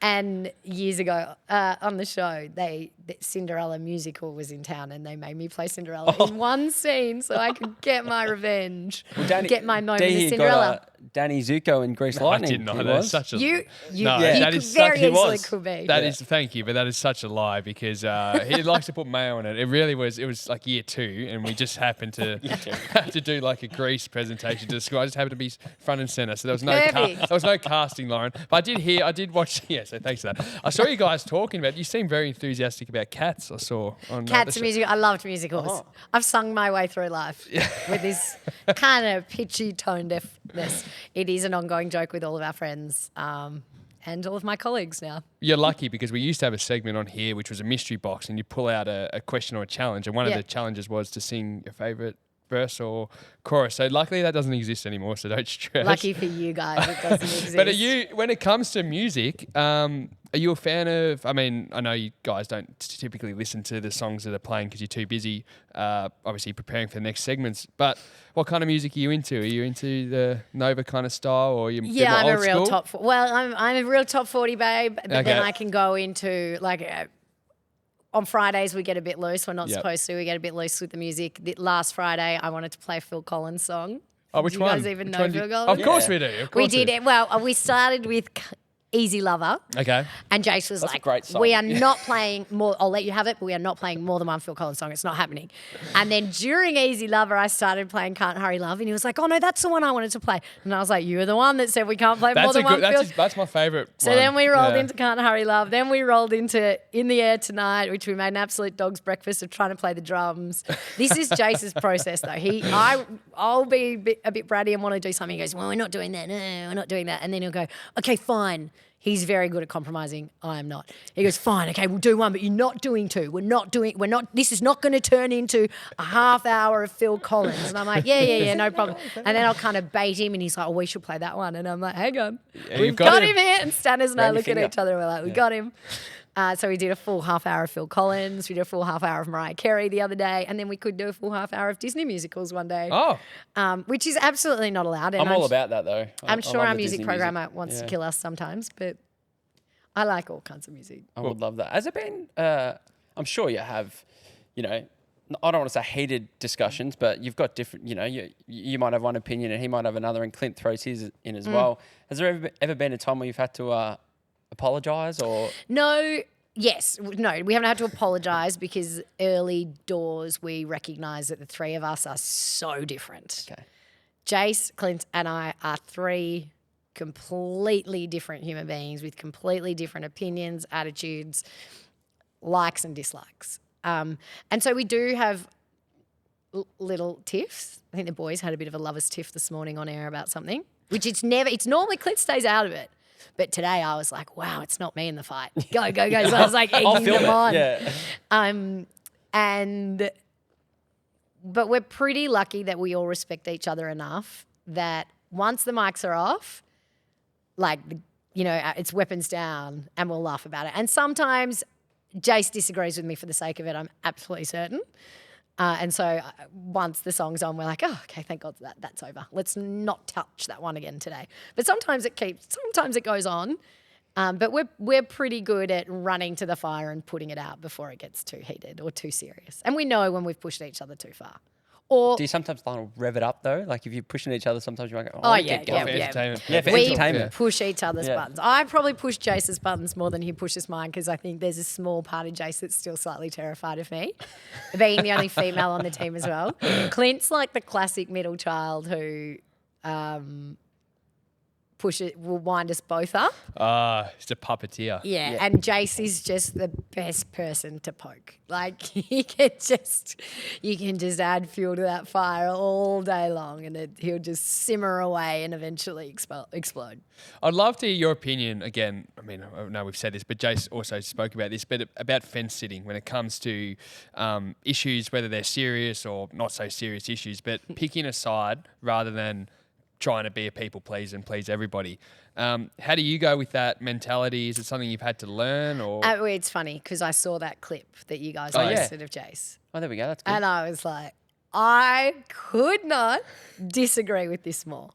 And years ago on the show, the Cinderella musical was in town, and they made me play Cinderella in one scene so I could get my revenge, get my moment as Cinderella. Danny Zuko in Grease I Lightning. did not. He That's was. such a You No, you that could is very he easily was. could be. That is, thank you, but that is such a lie because he likes to put mayo on it. It really was. It was like year 2, and we just happened to have to do like a Grease presentation to the school. I just happened to be front and center, so there was no Perfect. there was no casting, Lauren. But I did watch. Yeah, so thanks for that. I saw you guys talking about. You seem very enthusiastic about Cats. I saw on Cats the and music. I loved musicals. Oh. I've sung my way through life with this kind of pitchy tone deafness. It is an ongoing joke with all of our friends and all of my colleagues now. You're lucky because we used to have a segment on here which was a mystery box, and you pull out a question or a challenge, and one of Yeah. the challenges was to sing your favourite verse or chorus. So luckily that doesn't exist anymore, so don't stress. Lucky for you guys, it doesn't exist. But when it comes to music, are you a fan of, I mean, I know you guys don't typically listen to the songs that are playing because you're too busy, obviously preparing for the next segments, but what kind of music are you into? Are you into the Nova kind of style, or are you Yeah, more I'm old a real school? I'm a real top 40 babe, but Okay. then I can go into like on Fridays we get a bit loose. We're not Yep. supposed to. We get a bit loose with the music. Last Friday I wanted to play a Phil Collins song. Oh, which Do one? you guys even Which know one Phil do Collins? Of course we do. Of course We did it. Well, we started with Easy Lover. Okay. And Jase was That's a like, great song. we are not playing more, I'll let you have it, but we are not playing more than one Phil Collins song. It's not happening. And then during Easy Lover, I started playing Can't Hurry Love. And he was like, oh no, that's the one I wanted to play. And I was like, you were the one that said we can't play more than one Phil. That's my favourite. So then we rolled into Can't Hurry Love. Then we rolled into In the Air Tonight, which we made an absolute dog's breakfast of trying to play the drums. This is Jase's process though. I'll be a bit bratty and want to do something. He goes, well, we're not doing that. No, we're not doing that. And then he'll go, okay, fine. He's very good at compromising. I am not. He goes, fine, okay, we'll do one, but you're not doing two. This is not going to turn into a half hour of Phil Collins. And I'm like, yeah, no problem. And then I'll kind of bait him and he's like, oh, we should play that one. And I'm like, hang on. We've got him here. And Stanners and I Round your look at finger. each other and we're like, we got him. So we did a full half hour of Phil Collins. We did a full half hour of Mariah Carey the other day. And then we could do a full half hour of Disney musicals one day. Oh. Which is absolutely not allowed. And I'm all about that though. I'm I sure love our the music Disney programmer wants to Yeah. kill us sometimes, but I like all kinds of music. I would love that. Has it been? I'm sure you have. You know, I don't want to say heated discussions, but you've got different. You know, you might have one opinion and he might have another, and Clint throws his in as well. Has there ever been a time where you've had to apologise or? No, yes, no, we haven't had to apologise because early doors we recognise that the three of us are so different. Okay. Jase, Clint, and I are three completely different human beings with completely different opinions, attitudes, likes and dislikes. And so we do have little tiffs. I think the boys had a bit of a lovers tiff this morning on air about something, which it's normally Clint stays out of it. But today I was like, wow, it's not me in the fight. Go. So I was like I'll egging film them on. Yeah. But we're pretty lucky that we all respect each other enough that once the mics are off, like, you know, it's weapons down and we'll laugh about it. And sometimes Jase disagrees with me for the sake of it, I'm absolutely certain. And so once the song's on, we're like, oh, okay, thank God that's over. Let's not touch that one again today. But sometimes it goes on. But we're pretty good at running to the fire and putting it out before it gets too heated or too serious. And we know when we've pushed each other too far. Or Do you sometimes rev it up though? Like if you're pushing each other, sometimes you might go, Oh, get yeah, going. yeah. Entertainment. Yeah, for we entertainment. push each other's Yeah. buttons. I probably push Jase's buttons more than he pushes mine because I think there's a small part of Jase that's still slightly terrified of me, being the only female on the team as well. Clint's like the classic middle child who will wind us both up. He's a puppeteer. Yeah, and Jase is just the best person to poke. Like you can just add fuel to that fire all day long, and he'll just simmer away and eventually explode. I'd love to hear your opinion again. I mean, I know we've said this, but Jase also spoke about this, but about fence sitting when it comes to issues, whether they're serious or not so serious issues, but picking a side rather than trying to be a people pleaser and please everybody. How do you go with that mentality? Is it something you've had to learn or? It's funny because I saw that clip that you guys yeah. posted of Jase. Oh, there we go. That's good. And I was like, I could not disagree with this more.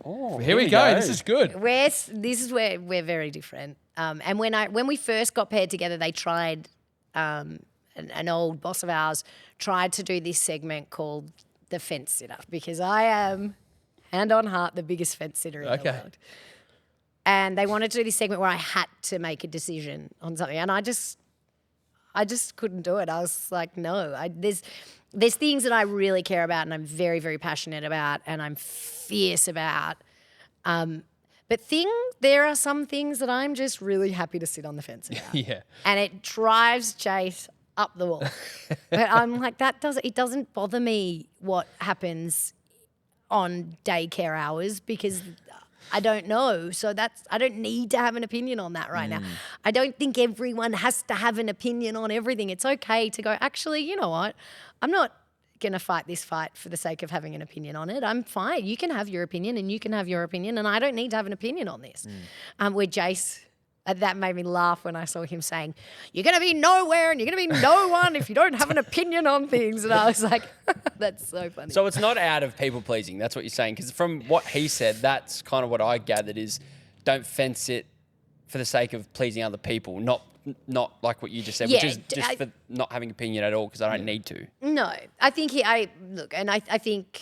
Oh, Here we go. This is good. This is where we're very different. And when we first got paired together, they tried, an old boss of ours tried to do this segment called The Fence Sitter because I am hand on heart, the biggest fence sitter in the world. And they wanted to do this segment where I had to make a decision on something, and I just couldn't do it. I was like, no. There's things that I really care about, and I'm very, very passionate about, and I'm fierce about. But there are some things that I'm just really happy to sit on the fence about. Yeah. And it drives Jase up the wall. But I'm like, it doesn't bother me what happens on daycare hours because I don't know. So I don't need to have an opinion on that right now. I don't think everyone has to have an opinion on everything. It's okay to go, actually, you know what? I'm not going to fight this fight for the sake of having an opinion on it. I'm fine. You can have your opinion and you can have your opinion, and I don't need to have an opinion on this. Where Jase, that made me laugh when I saw him saying, you're going to be nowhere and you're going to be no one if you don't have an opinion on things. And I was like, that's so funny. So it's not out of people pleasing. That's what you're saying. Because from what he said, that's kind of what I gathered is don't fence it for the sake of pleasing other people, not like what you just said, which is just for not having opinion at all because I don't need to. No, I think I think,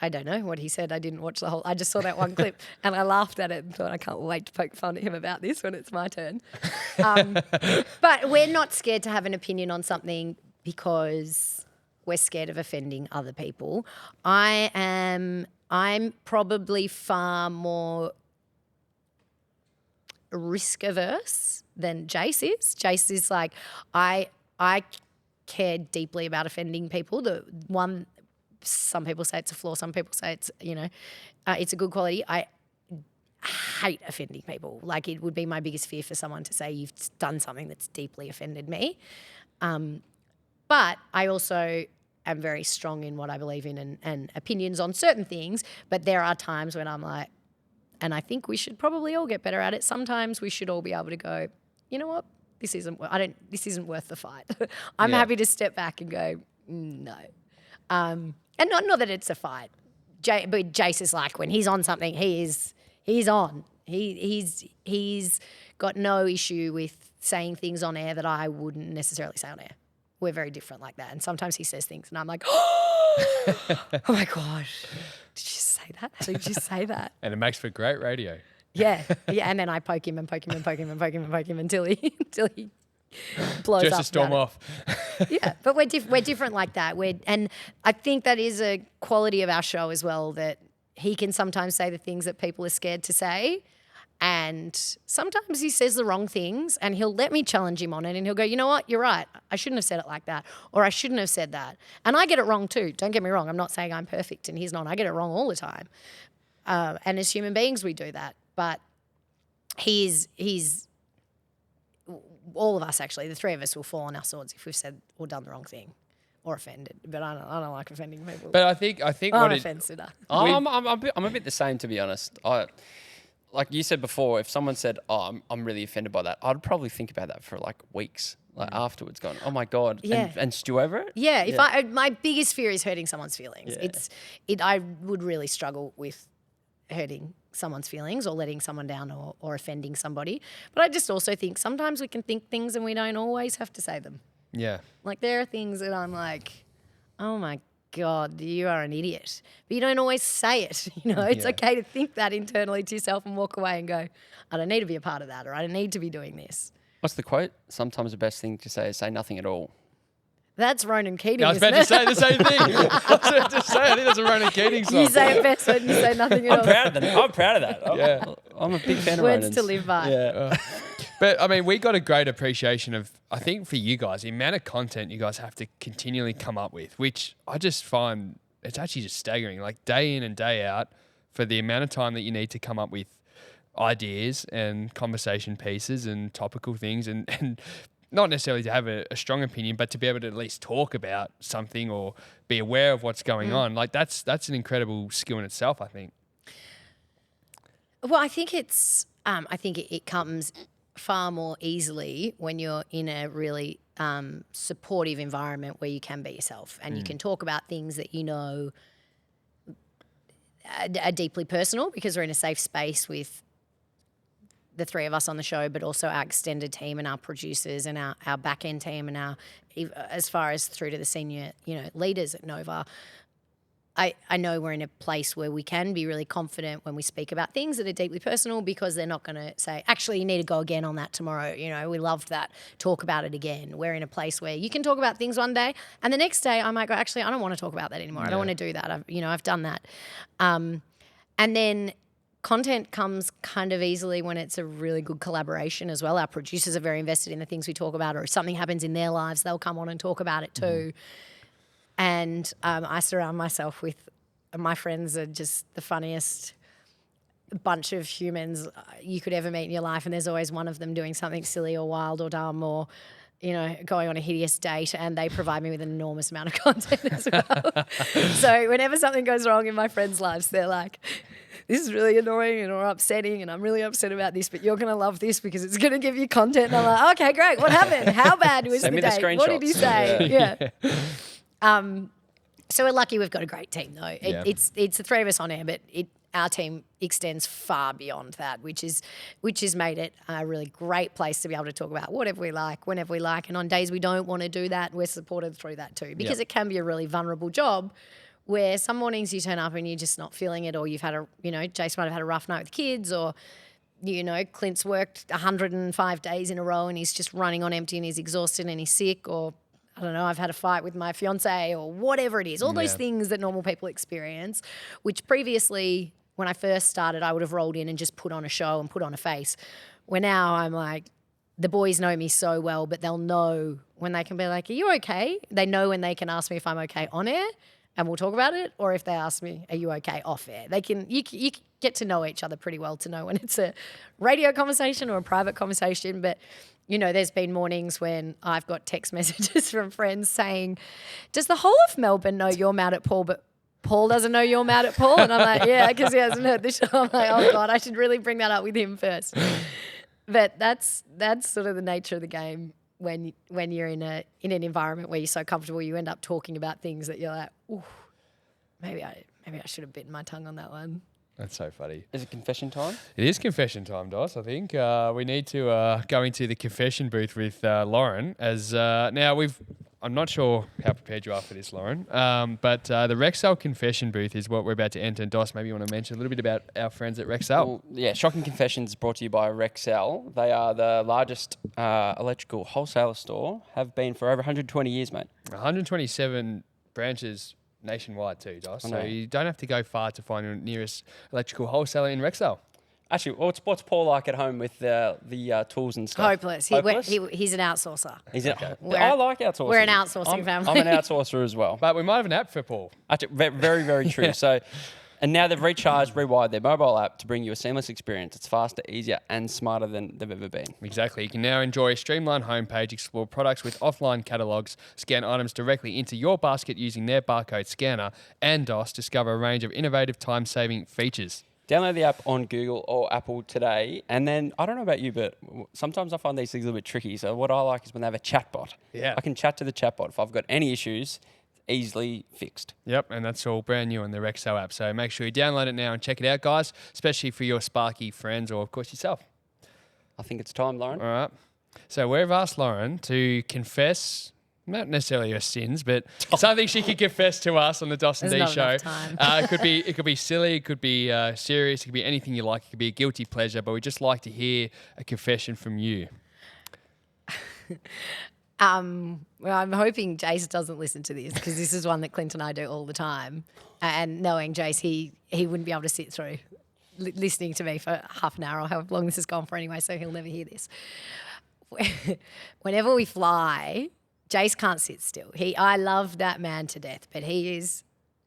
I don't know what he said. I didn't watch the whole, I just saw that one clip and I laughed at it and thought I can't wait to poke fun at him about this when it's my turn. But we're not scared to have an opinion on something because we're scared of offending other people. I'm probably far more risk averse than Jase is. Jase is like, I care deeply about offending people. Some people say it's a flaw. Some people say it's, it's a good quality. I hate offending people. Like, it would be my biggest fear for someone to say you've done something that's deeply offended me. But I also am very strong in what I believe in and opinions on certain things. But there are times when I'm like, and I think we should probably all get better at it. Sometimes we should all be able to go, you know what? This isn't worth the fight. I'm happy to step back and go, no. And not that it's a fight. But Jase is like, when he's on something, he's on. He's got no issue with saying things on air that I wouldn't necessarily say on air. We're very different like that. And sometimes he says things and I'm like, oh my gosh, did you say that? How did you say that? And it makes for great radio. Yeah. And then I poke him and poke him and poke him and poke him and poke him until he blows up. Just to storm off. Yeah, but we're different like that. And I think that is a quality of our show as well, that he can sometimes say the things that people are scared to say. And sometimes he says the wrong things and he'll let me challenge him on it and he'll go, you know what, you're right. I shouldn't have said it like that, or I shouldn't have said that. And I get it wrong too. Don't get me wrong. I'm not saying I'm perfect and he's not. I get it wrong all the time. And as human beings, we do that. But he's all of us actually, the three of us will fall on our swords if we've said or done the wrong thing or offended. But I don't like offending people. But I think I'm an offence sitter. I'm a bit the same, to be honest. Like you said before, if someone said, "Oh, I'm really offended by that," I'd probably think about that for like weeks, afterwards, going, "Oh my god," and stew over it. Yeah, my biggest fear is hurting someone's feelings. Yeah. I would really struggle with hurting someone's feelings or letting someone down or offending somebody. But I just also think sometimes we can think things and we don't always have to say them. Yeah. Like, there are things that I'm like, oh my God, you are an idiot. But you don't always say it. It's okay to think that internally to yourself and walk away and go, I don't need to be a part of that, or I don't need to be doing this. What's the quote? Sometimes the best thing to say is say nothing at all. That's Ronan Keating. I was about to say the same thing. I think that's a Ronan Keating song. You say it best when you say nothing at all. I'm proud of that. I'm a big fan of Ronan's. Words to live by. Yeah. But, I mean, we got a great appreciation of, I think for you guys, the amount of content you guys have to continually come up with, which I just find it's actually just staggering. Like, day in and day out, for the amount of time that you need to come up with ideas and conversation pieces and topical things and not necessarily to have a strong opinion, but to be able to at least talk about something or be aware of what's going on. Like, that's an incredible skill in itself, I think. Well, I think it comes far more easily when you're in a really supportive environment where you can be yourself and you can talk about things that are deeply personal, because we're in a safe space with the three of us on the show, but also our extended team and our producers and our back end team and as far as through to the senior leaders at Nova. I know we're in a place where we can be really confident when we speak about things that are deeply personal, because they're not going to say, actually, you need to go again on that tomorrow. You know, we loved that. Talk about it again. We're in a place where you can talk about things one day and the next day I might go, actually, I don't want to talk about that anymore. I don't want to do that. I've done that. And then content comes kind of easily when it's a really good collaboration as well. Our producers are very invested in the things we talk about, or if something happens in their lives, they'll come on and talk about it too. Mm-hmm. And I surround myself with, my friends are just the funniest bunch of humans you could ever meet in your life, and there's always one of them doing something silly or wild or dumb or, you know, going on a hideous date, and they provide me with an enormous amount of content as well. So whenever something goes wrong in my friends' lives, they're like, this is really annoying or upsetting and I'm really upset about this, but you're going to love this because it's going to give you content. And I'm like, okay, great. What happened? How bad was the date? What did he say? Yeah. So we're lucky we've got a great team though. It's the three of us on air, but our team extends far beyond that, which has made it a really great place to be able to talk about whatever we like, whenever we like. And on days we don't want to do that, we're supported through that too, because it can be a really vulnerable job where some mornings you turn up and you're just not feeling it, or you've had Jase might have had a rough night with kids, or, you know, Clint's worked 105 days in a row and he's just running on empty and he's exhausted and he's sick, or I don't know, I've had a fight with my fiance or whatever it is, all those things that normal people experience, which previously when I first started, I would have rolled in and just put on a show and put on a face. Where now I'm like, the boys know me so well, but they'll know when they can be like, are you okay? They know when they can ask me if I'm okay on air and we'll talk about it, or if they ask me, are you okay off air? You get to know each other pretty well to know when it's a radio conversation or a private conversation. But you know, there's been mornings when I've got text messages from friends saying, does the whole of Melbourne know you're mad at Paul, but Paul doesn't know you're mad at Paul? And I'm like, yeah, because he hasn't heard the show. I'm like, oh, God, I should really bring that up with him first. But that's sort of the nature of the game when you're in an environment where you're so comfortable, you end up talking about things that you're like, ooh, maybe I should have bitten my tongue on that one. That's so funny. Is it confession time? It is confession time, Dos. I think we need to go into the confession booth with Lauren. As now I'm not sure how prepared you are for this, Lauren, but the Rexall confession booth is what we're about to enter. And Dos, maybe you want to mention a little bit about our friends at Rexall. Well, yeah, Shocking Confessions brought to you by Rexall. They are the largest electrical wholesaler store, have been for over 120 years, mate. 127 branches nationwide too, Dos. So you don't have to go far to find your nearest electrical wholesaler in Rexall. Actually, what's Paul like at home with the tools and stuff? Hopeless. He's an outsourcer. I like outsourcing. We're an outsourcing family. I'm an outsourcer as well. But we might have an app for Paul. Actually, very, very true. Yeah. So, and now they've rewired their mobile app to bring you a seamless experience. It's faster, easier, and smarter than they've ever been. Exactly. You can now enjoy a streamlined homepage, explore products with offline catalogs, scan items directly into your basket using their barcode scanner, and DOS, discover a range of innovative time-saving features. Download the app on Google or Apple today. And then, I don't know about you, but sometimes I find these things a little bit tricky. So what I like is when they have a chatbot. Yeah. I can chat to the chatbot. If I've got any issues, easily fixed. Yep, and that's all brand new on the Rexall app. So make sure you download it now and check it out, guys, especially for your Sparky friends or, of course, yourself. I think it's time, Lauren. All right. So we've asked Lauren to confess, not necessarily her sins, but something she could confess to us on the dos&d show. It could be silly, it could be serious, it could be anything you like. It could be a guilty pleasure, but we'd just like to hear a confession from you. Well, I'm hoping Jase doesn't listen to this, because this is one that Clint and I do all the time. And knowing Jase, he wouldn't be able to sit through listening to me for half an hour or however long this has gone for anyway, so he'll never hear this. Whenever we fly, Jase can't sit still. I love that man to death, but he is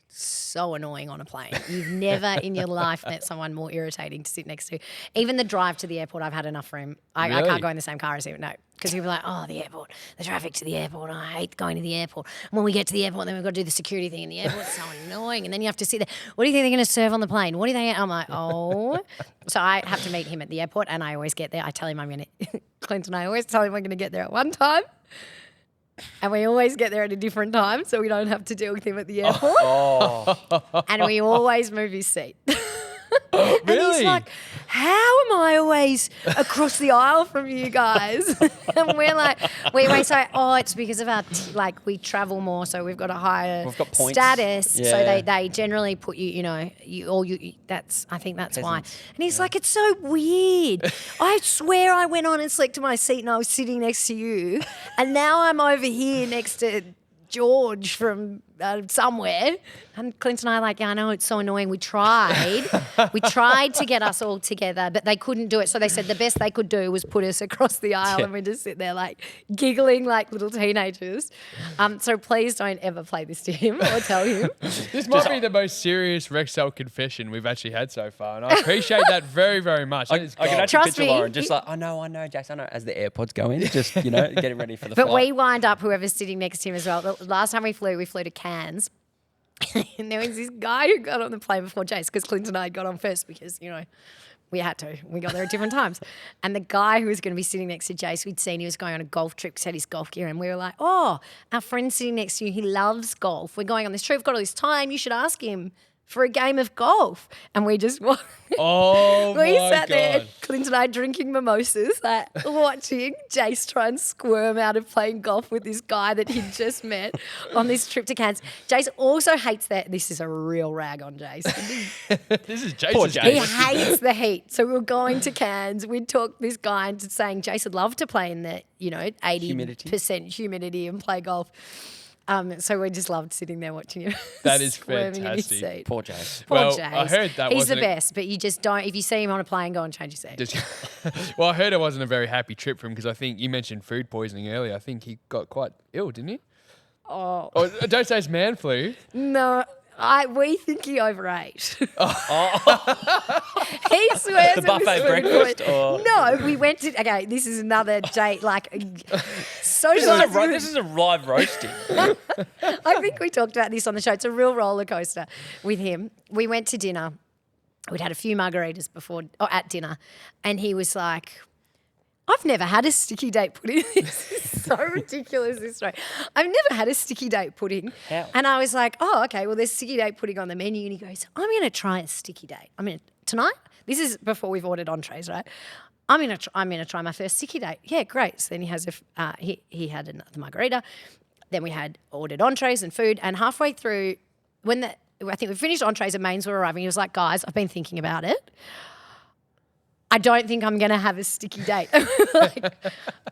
so annoying on a plane. You've never in your life met someone more irritating to sit next to. Even the drive to the airport, I've had enough for him. I can't go in the same car as him, no. Because people are like, oh, the airport, the traffic to the airport. I hate going to the airport. And when we get to the airport, then we've got to do the security thing in the airport. It's so annoying. And then you have to sit there. What do you think they're going to serve on the plane? What do you think? I'm like, oh. So I have to meet him at the airport, and I always get there. I tell him I'm going to, Clint and I always tell him we're going to get there at one time. And we always get there at a different time, so we don't have to deal with him at the airport. And we always move his seat. Really? And he's like, how am I always across the aisle from you guys? And we're like, we say, it's because of our, we travel more, so we've got a higher We've got points. status. So Yeah. they generally put you, I think that's why. Peasants. And he's like, it's so weird. I swear I went on and selected my seat and I was sitting next to you, and now I'm over here next to George from somewhere. And Clint and I are like, yeah, I know, it's so annoying. We tried to get us all together, but they couldn't do it. So they said the best they could do was put us across the aisle and we just sit there like giggling like little teenagers. So please don't ever play this to him or tell him. This might be the most serious Rexel confession we've actually had so far, and I appreciate that very, very much. I can actually Trust picture me. Lauren just like, I know, Jase, I know, as the AirPods go in, just, getting ready for the But flight. we wind up whoever's sitting next to him as well. The last time we flew to Cairns. And there was this guy who got on the plane before Jase, because Clint and I got on first because, we had to. We got there at different times. And the guy who was going to be sitting next to Jase, we'd seen he was going on a golf trip, had his golf gear, and we were like, our friend's sitting next to you, he loves golf. We're going on this trip, we've got all this time, you should ask him for a game of golf. And we just Oh, we my sat there, God. Clint and I drinking mimosas, watching Jase try and squirm out of playing golf with this guy that he'd just met on this trip to Cairns. Jase also hates that. This is a real rag on Jase. This is Poor Jason's Jase. He hates the heat. So we were going to Cairns. We'd talk this guy into saying Jase would love to play in the, 80% humidity and play golf. So we just loved sitting there watching him. That is squirming in his fantastic. seat. Poor Jase. Poor Well, Jase. I heard that he's the wasn't best, but you just don't. If you see him on a plane, go and change your seat. Well, I heard it wasn't a very happy trip for him because I think you mentioned food poisoning earlier. I think he got quite ill, didn't he? Oh Or don't say it's man flu. no. We think he overate. He swears The it was buffet food breakfast, poisoning. or- No, we went to. Okay, this is another date. This is a live roasting. I think we talked about this on the show. It's a real roller coaster with him. We went to dinner. We'd had a few margaritas at dinner, and he was like, I've never had a sticky date pudding. This is so ridiculous, this story. I've never had a sticky date pudding. How? And I was like, okay, well, there's sticky date pudding on the menu. And he goes, I'm going to try a sticky date. Tonight, this is before we've ordered entrees, right? I'm going to try my first sticky date. Yeah, great. So then he has he had another margarita. Then we had ordered entrees and food. And halfway through, I think we finished entrees and mains were arriving, he was like, guys, I've been thinking about it. I don't think I'm going to have a sticky date.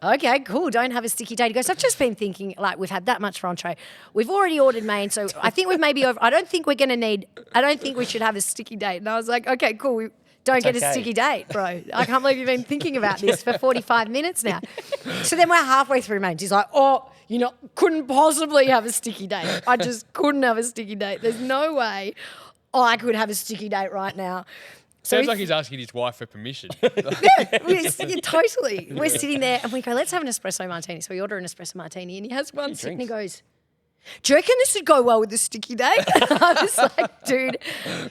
Okay, cool. Don't have a sticky date. He goes, I've just been thinking, we've had that much for entree. We've already ordered main, so I think we've maybe I don't think we should have a sticky date. And I was like, okay, cool. We don't get a sticky date, bro. I can't believe you've been thinking about this for 45 minutes now. So then we're halfway through mains. He's like, couldn't possibly have a sticky date. I just couldn't have a sticky date. There's no way I could have a sticky date right now. Sounds like he's asking his wife for permission. Totally. We're sitting there and we go, let's have an espresso martini. So we order an espresso martini and he has one sip and he goes, do you reckon this would go well with the sticky date? I was like, dude,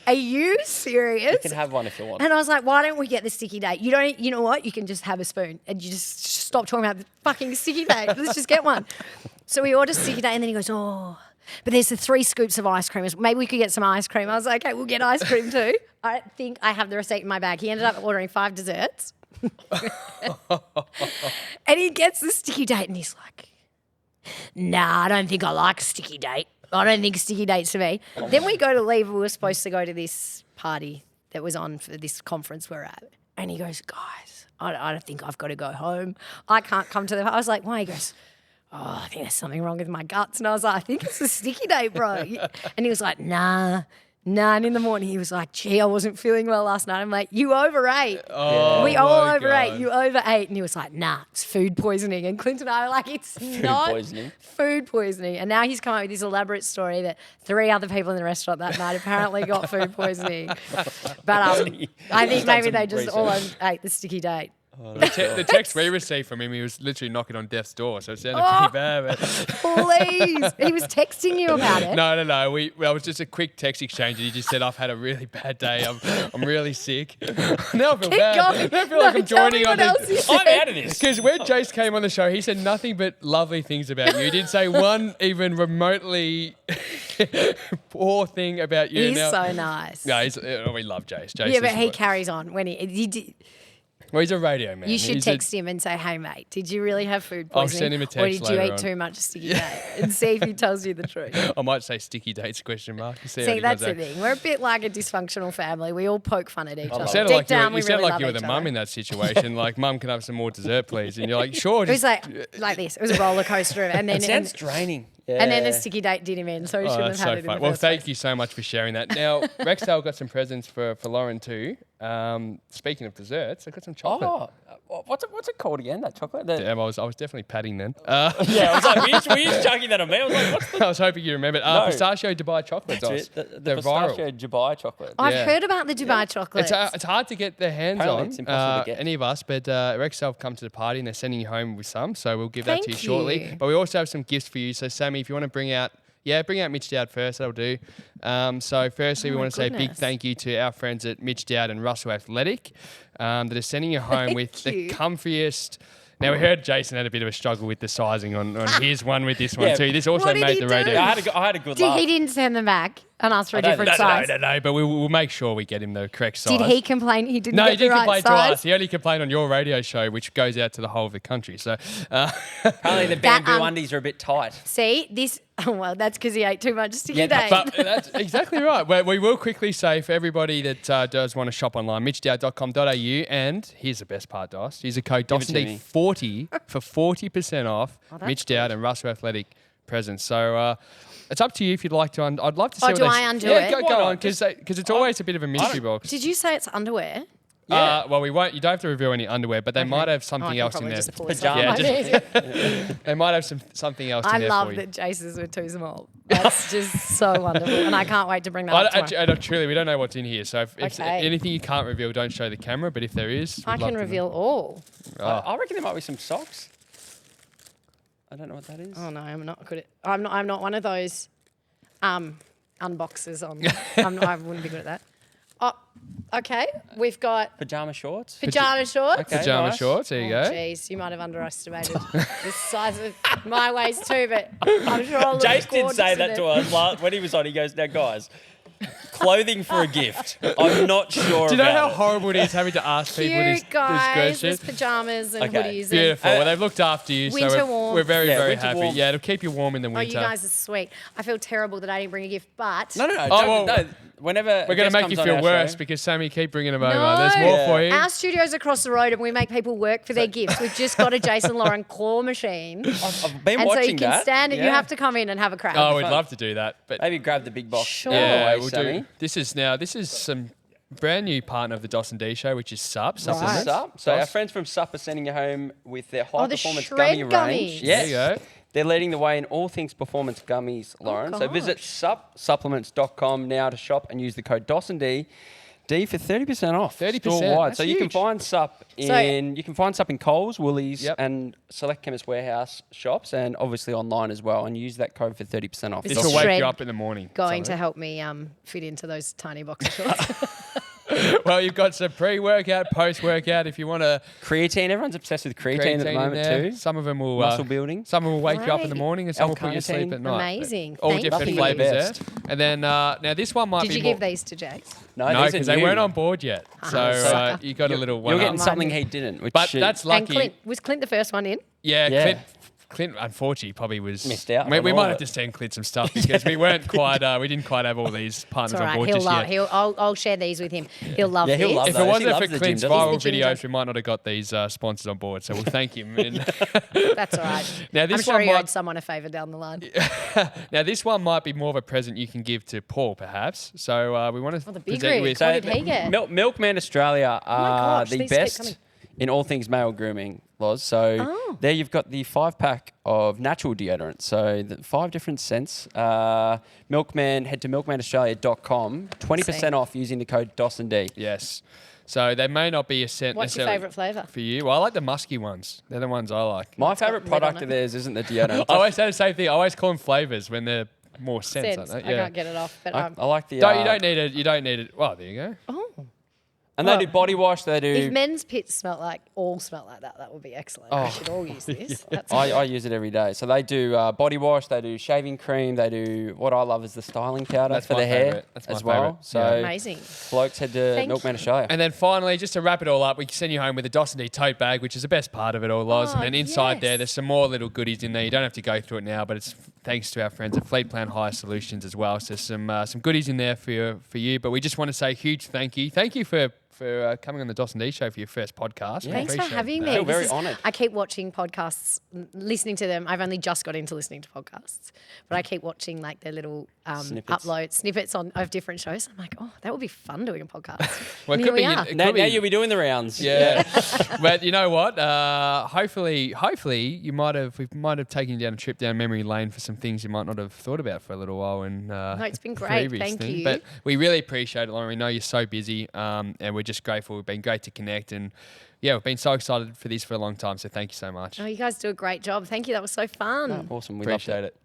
are you serious? You can have one if you want. And I was like, why don't we get the sticky date? You know what? You can just have a spoon and you just stop talking about the fucking sticky date. Let's just get one. So we order sticky date and then he goes, but there's the 3 scoops of ice cream. Maybe we could get some ice cream. I was like, okay, we'll get ice cream too. I think I have the receipt in my bag. He ended up ordering 5 desserts. And he gets the sticky date and he's like, nah, I don't think I like a sticky date. I don't think sticky date's for me. Then we go to leave. We were supposed to go to this party that was on for this conference we're at. And he goes, guys, I don't think I've got to go home. I can't come to the party. I was like, why? He goes, I think there's something wrong with my guts. And I was like, I think it's the sticky date, bro. And he was like, nah. And in the morning he was like, gee, I wasn't feeling well last night. I'm like, you overate. We all overate. God. You overate. And he was like, nah, it's food poisoning. And Clint and I were like, it's not food poisoning. And now he's come up with this elaborate story that 3 other people in the restaurant that night apparently got food poisoning. But I think maybe they just all ate the sticky date. The text we received from him, he was literally knocking on death's door, so it sounded pretty bad. But Please. He was texting you about it. No. Well, was just a quick text exchange, and he just said, "I've had a really bad day. I'm really sick." Now I feel bad. Going. Now I feel like I'm joining on I'm out of this. Because when Jase came on the show, he said nothing but lovely things about you. He didn't say one even remotely poor thing about you. He's so nice. No, we love Jase. Yeah, but he carries on when he did. Well, he's a radio man. You should text him and say, "Hey, mate, did you really have food I'll poisoning? send him a text or did you later eat on." too much sticky date?" And see if he tells you the truth. I might say sticky dates ? See, See, that's the thing. We're a bit like a dysfunctional family. We all poke fun at each other. You Deep sounded down, like we you, really like love you were each the other. mum in that situation. Like, "Mum, can I have some more dessert, please?" And you're like, "Sure." It was like this. It was a roller coaster, and then It sounds draining. and then a sticky date did him in, so he shouldn't have that's had so it in fun. the Well, first thank place. you so much for sharing that. Now, Rexdale got some presents for Lauren too. Speaking of desserts, I got some chocolate. What's it called again? That chocolate? Damn, I was definitely patting then. Yeah, I was like, were you chucking that on me? I was like, what's I was hoping you remembered. No. Pistachio Dubai chocolate. That's Dos. it? The They're pistachio viral. Dubai chocolate. I've Yeah. heard about the Dubai chocolate. It's hard to get their hands Apparently on. it's impossible to get. Any of us, but Rexdale have come to the party and they're sending you home with some, so we'll give that to you Thank shortly. you. But we also have some gifts for you. So Sammy, if you want to bring out Mitch Dowd first, that'll do. So firstly, we my want to say a big goodness. thank you to our friends at Mitch Dowd and Russell Athletic that are sending you home with the you. comfiest. Now, we heard Jason had a bit of a struggle with the sizing on his one with this one Yeah. too. This also What did made he the do? radio. I had a good laugh. He didn't send them back and ask for a I don't different think size. No, but we'll make sure we get him the correct size. Did he complain he didn't No, get he didn't the right complain size? to us. He only complained on your radio show, which goes out to the whole of the country. So, Apparently the That, bamboo undies are a bit tight. See, this... Oh, well, that's because he ate too much sticky Yeah, date. but that's exactly right. Well, we will quickly say for everybody that does want to shop online, mitchdowd.com.au, and here's the best part, Dos. Use the code Give it to me. dos&d40 for 40% off that's Mitch Dowd and Russell Athletic presents. So it's up to you if you'd like to. I'd love to see. Oh, what do they I s- undo yeah, it? Go Why not? on, because it's always a bit of a mystery box. Did you say it's underwear? Well, we won't. You don't have to reveal any underwear, but they might have something else in there. Just pull Pajamas. They might have something else in I there love for you. that Jase's were too small. That's just so wonderful, and I can't wait to bring that up tomorrow. Truly, we don't know what's in here. So if Okay. anything you can't reveal, don't show the camera. But if there is, I we'd love can to know. reveal all. I reckon there might be some socks. I don't know what that is. Oh no, I'm not good at. I'm not one of those unboxers on. I wouldn't be good at that. Oh, okay. We've got Pajama shorts. pajama shorts. Okay. Pajama nice. shorts. There you go. Jeez, you might have underestimated the size of my waist too, but I'm sure I'll look Jace did gorgeous say in that it. to us when he was on. He goes, "Now, guys, clothing for a gift. I'm not sure." Do you know how about it." horrible it is having to ask people this Cute guys, question? there's pajamas and Okay. hoodies. Beautiful. And- Well, they've looked after you, Winter so warm. we're very, Yeah, very winter happy. warm. Yeah, it'll keep you warm in the Oh, winter. you guys are sweet. I feel terrible that I didn't bring a gift, but No. Oh, don't- well, no. Whenever We're going to make you feel worse because Sammy, keep bringing them over. There's more for you. Our studio's across the road and we make people work for their gifts. We've just got a Jase Lauren claw machine. I've been And so watching you can that. stand and you Yeah. have to come in and have a crack. Oh, we'd fun. love to do that. But Maybe grab the big box. Sure. yeah, Away, we'll Sammy. do. This is some brand new partner of the dos&d show, which is Sup. Supplements. Sup. So our Dos. friends from Sup are sending you home with their high the performance shred gummy gummies. range. Yes. There you go. They're leading the way in all things performance gummies, Lauren. So visit supplements.com now to shop and use the code dos&d for 30% off. 30%, Store-wide. that's So you can huge. find Sup in Coles, Woolies, Yep. and select Chemist Warehouse shops, and obviously online as well. And use that code for 30% off. This This is will wake shred you up in the morning. Going to something. help me fit into those tiny boxer shorts. Well, you've got some pre-workout, post-workout. If you want to Creatine. Everyone's obsessed with creatine at the in moment there. too. Some of them will Muscle building. Some will wake you up in the Great. morning, and some will put you to sleep L-carnitine. at night. Amazing. All Thank different you. flavors Best. there. And then now this one might Did be you more. give these to Jace? No, No, these because are they new. weren't on board yet. So sucker. you got a little one. You're up. getting Mine something did. he didn't. Which But that's And lucky. Clint. Was Clint the first one in? Yeah, Yeah. Clint, unfortunately, probably was Missed out We on all might of have it. to send Clint some stuff because we weren't quite. We didn't quite have all these partners It's all on right. board He'll just love. yet. I'll share these with him. He'll love Yeah, he'll this. love If those. it He wasn't loves for the gym, Clint's doesn't he? viral He's the gym videos, dog. we might not have got these sponsors on board. So we'll thank him. And That's all right. Now, this I'm sure one he might- owed someone a favour down the line. now this one might be more of a present you can give to Paul, perhaps. So we want to the big present you rig. with. What did he get? Milkman Australia are gosh, the these keep best coming. in all things male grooming, Loz. So there you've got the 5-pack of natural deodorant. So the 5 different scents. Milkman, head to milkmanaustralia.com. 20% off using the code dos&d. Yes. So they may not be a scent. What's your favourite flavour? For you? Well, I like the musky ones. They're the ones I like. My favourite product of theirs isn't the deodorant. I always say the same thing. I always call them flavours when they're more scents. I can't get it off. But I like the... you don't need it. You don't need it. Well, there you go. Oh. And they do body wash. They do... If men's pits all smell like that, that would be excellent. We should all use this. I use it every day. So they do body wash. They do shaving cream. They do... What I love is the styling powder for the hair as well. So amazing. Blokes, head to Milkman Australia. And then finally, just to wrap it all up, we can send you home with a dos&d tote bag, which is the best part of it all, Loz. And then inside there, there's some more little goodies in there. You don't have to go through it now, but it's thanks to our friends at Fleet Plan Hire Solutions as well. So some goodies in there for you. But we just want to say a huge thank you. Thank you for coming on the dos&d show for your first podcast. Thanks for having me. I feel very honoured. I keep watching podcasts, listening to them. I've only just got into listening to podcasts, but I keep watching like their little snippets of different shows. I'm like, oh, that would be fun doing a podcast. Well, Now you'll be doing the rounds. Yeah. But you know what? Hopefully we might have taken you down a trip down memory lane for some things you might not have thought about for a little while. No, it's been great. Thank you. But we really appreciate it, Lauren. We know you're so busy, and we're just grateful. We've been great to connect, and we've been so excited for this for a long time. So thank you so much. Oh, you guys do a great job. Thank you. That was so fun. Awesome. We appreciate loved it.